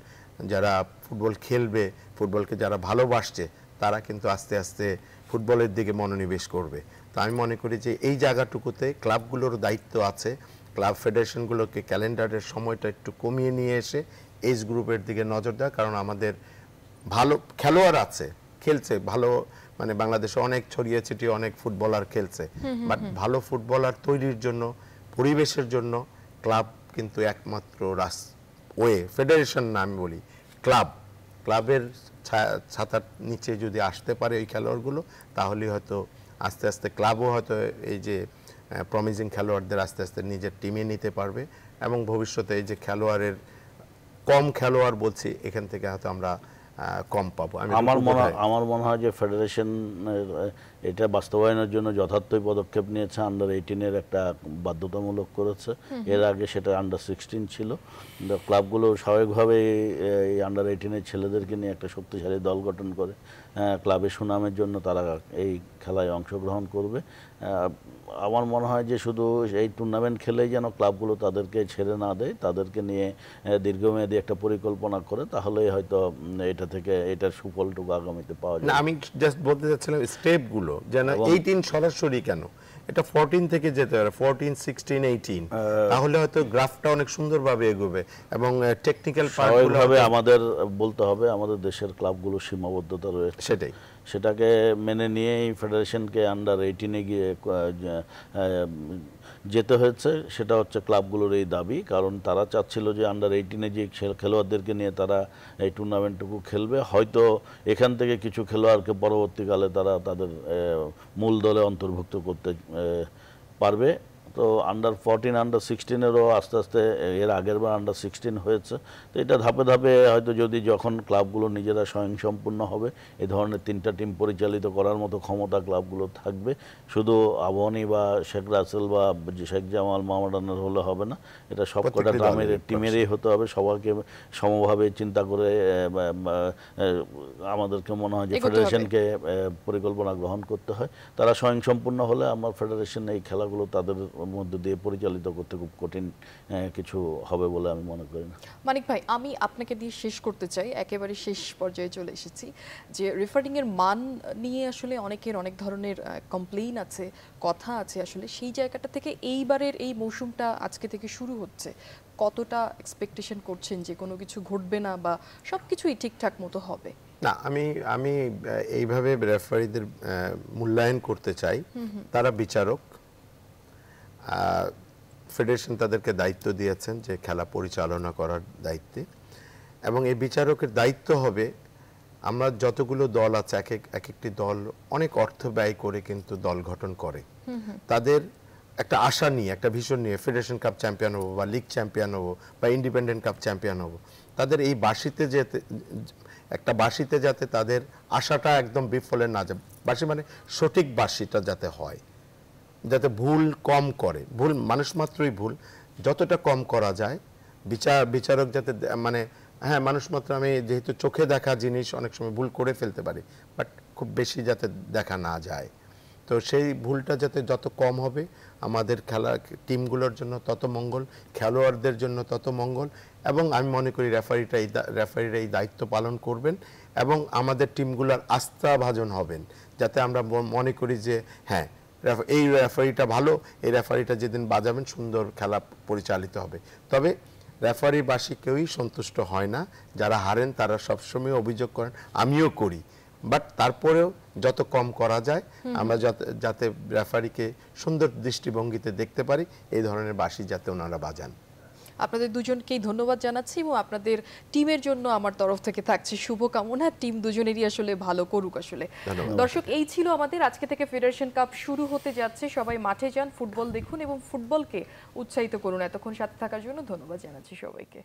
যারা ফুটবল খেলবে, ফুটবলকে যারা ভালোবাসছে, তারা কিন্তু আস্তে আস্তে ফুটবলের দিকে মনোনিবেশ করবে। তো আমি মনে করি যে এই জায়গাটুকুতে ক্লাবগুলোর দায়িত্ব আছে, ক্লাব ফেডারেশনগুলোকে ক্যালেন্ডারের সময়টা একটু কমিয়ে নিয়ে এসে এজ গ্রুপের দিকে নজর দেওয়া। কারণ আমাদের ভালো খেলোয়াড় আছে, খেলছে ভালো, মানে বাংলাদেশে অনেক ছড়িয়ে ছিটিয়ে অনেক ফুটবলার খেলছে, বাট ভালো ফুটবলার তৈরির জন্য, পরিবেশের জন্য ক্লাব কিন্তু একমাত্র ফেডারেশন না, আমি বলি ক্লাবের ছাতার নিচে যদি আসতে পারে ওই খেলোয়াড়গুলো, তাহলে হয়তো আস্তে আস্তে ক্লাবও হয়তো এই যে প্রমিজিং খেলোয়াড়দের আস্তে আস্তে নিজের টিমে নিতে পারবে, এবং ভবিষ্যতে এই যে কম খেলোয়াড় বলছি, এখান থেকে হয়তো আমরা কম পাবো। আমার মনে হয় যে ফেডারেশন এটা বাস্তবায়নের জন্য যথার্থই পদক্ষেপ নিয়েছে। আন্ডার 18-এর একটা বাধ্যতামূলক করেছে, এর আগে সেটা আন্ডার 16 ছিল। ক্লাবগুলো স্বাভাবিকভাবে এই আন্ডার 18-এর ছেলেদেরকে নিয়ে একটা শক্তিশালী দল গঠন করে ক্লাবের সুনামের জন্য তারা এই খেলায় অংশগ্রহণ করবে। আমার মনে হয় যে শুধু এই টুর্নামেন্ট খেলেই যেন ক্লাবগুলো তাদেরকে ছেড়ে না দেয়, তাদেরকে নিয়ে দীর্ঘমেয়াদী একটা পরিকল্পনা করে, তাহলেই হয়তো এটার সুফলটুকু আগামীতে পাওয়া যাবে। আমি জাস্ট বলতে চাচ্ছিলাম স্টেপগুলো, যেন 18 সরাসরি কেন, এটা 14 থেকে যেতে পারে, 14, 16, 18, তাহলে হয়তো গ্রাফটা অনেক সুন্দরভাবে এগোবে এবং টেকনিক্যাল পার্টগুলো আমাদের বলতে হবে আমাদের দেশের ক্লাবগুলো সীমাবদ্ধতা রয়েছে, সেটাই সেটাকে মেনে নিয়েই ফেডারেশনকে আন্ডার 18-এ গিয়ে যেতে হয়েছে। সেটা হচ্ছে ক্লাবগুলোর এই দাবি, কারণ তারা চাচ্ছিল যে আন্ডার 18-এ যে খেলোয়াড়দেরকে নিয়ে তারা এই টুর্নামেন্টটুকু খেলবে, হয়তো এখান থেকে কিছু খেলোয়াড়কে পরবর্তীকালে তারা তাদের মূল দলে অন্তর্ভুক্ত করতে পারবে। তো আন্ডার 14 আন্ডার 16-এরও আস্তে আস্তে এর আগের বার আন্ডার 16 হয়েছে। তো এটা ধাপে ধাপে হয়তো যখন ক্লাবগুলো নিজেরা স্বয়ংসম্পূর্ণ হবে, এই ধরনের 3টা টিম পরিচালিত করার মতো ক্ষমতা ক্লাবগুলো থাকবে। শুধু আবাহনী বা শেখ রাসেল বা শেখ জামাল মোহামেডানের হলে হবে না, এটা সব কটা টিমেরই হতে হবে। সবাইকে সমভাবে চিন্তা করে আমাদেরকে মনে হয় যে ফেডারেশনকে পরিকল্পনা গ্রহণ করতে হয়। তারা স্বয়ংসম্পূর্ণ হলে আমার ফেডারেশন এই খেলাগুলো তাদের মধ্যে দিয়ে পরিচালিত করতে খুব কঠিন কিছু হবে বলে আমি মনে করি না। মানিক ভাই, আমি আপনাকে দিয়ে শেষ করতে চাই, একেবারে শেষ পর্যায়ে চলে এসেছি, যে রেফারিং এর মান নিয়ে আসলে অনেকের অনেক ধরনের কমপ্লেইন আছে, কথা আছে। আসলে সেই জায়গাটা থেকে এইবারের এই মৌসুমটা আজকে থেকে শুরু হচ্ছে, কতটা এক্সপেকটেশন করছেন যে কোনো কিছু ঘটবে না বা সবকিছুই ঠিকঠাক মতো হবে? না, আমি এইভাবে রেফারিদের মূল্যায়ন করতে চাই। তারা বিচারক, ফেডারেশন তাদেরকে দায়িত্ব দিয়েছেন যে খেলা পরিচালনা করার দায়িত্বে, এবং এই বিচারকের দায়িত্ব হবে, আমরা যতগুলো দল আছে এক একটি দল অনেক অর্থ ব্যয় করে কিন্তু দল গঠন করে, তাদের একটা আশা নিয়ে, একটা ভিশন নিয়ে ফেডারেশন কাপ চ্যাম্পিয়ন হবো বা লিগ চ্যাম্পিয়ন হবো বা ইন্ডিপেন্ডেন্ট কাপ চ্যাম্পিয়ন হবো, তাদের এই বাসিতে যাতে তাদের আশাটা একদম বিফলে না যায়, বাসি মানে সঠিক বাসিটা যাতে হয়, যাতে ভুল কম করে, ভুল মানুষ মাত্রই ভুল, যতটা কম করা যায় বিচারক যাতে মানে হ্যাঁ মানুষ মাত্র, আমি যেহেতু চোখে দেখা জিনিস অনেক সময় ভুল করে ফেলতে পারি, বাট খুব বেশি যাতে দেখা না যায়। তো সেই ভুলটা যাতে যত কম হবে, আমাদের খেলা টিমগুলোর জন্য তত মঙ্গল, খেলোয়াড়দের জন্য তত মঙ্গল, এবং আমি মনে করি রেফারিরা এই দায়িত্ব পালন করবেন এবং আমাদের টিমগুলোর আস্থাভাজন হবেন, যাতে আমরা মনে করি যে হ্যাঁ এই রেফারিটা ভালো, এই রেফারিটা যেদিন বাজাবেন সুন্দর খেলা পরিচালিত হবে। তবে রেফারিবাসী কেউই সন্তুষ্ট হয় না, যারা হারেন তারা সবসময় অভিযোগ করেন, আমিও করি, বাট তারপরেও যত কম করা যায় আমরা যাতে রেফারিকে সুন্দর দৃষ্টিভঙ্গিতে দেখতে পারি, এই ধরনের বাঁশি যাতে ওনারা বাজান। আপনাদের দুজনকেই ধন্যবাদ জানাচ্ছি এবং আপনাদের টিমের জন্য আমার তরফ থেকে থাকছে শুভকামনা। টিম দুজনেরই আসলে ভালো করুক। আসলে দর্শক, এই ছিল আমাদের আজকে থেকে ফেডারেশন কাপ শুরু হতে যাচ্ছে। সবাই মাঠে যান, ফুটবল দেখুন এবং ফুটবলকে উৎসাহিত করুন। এতক্ষণ সাথে থাকার জন্য ধন্যবাদ জানাচ্ছি সবাইকে।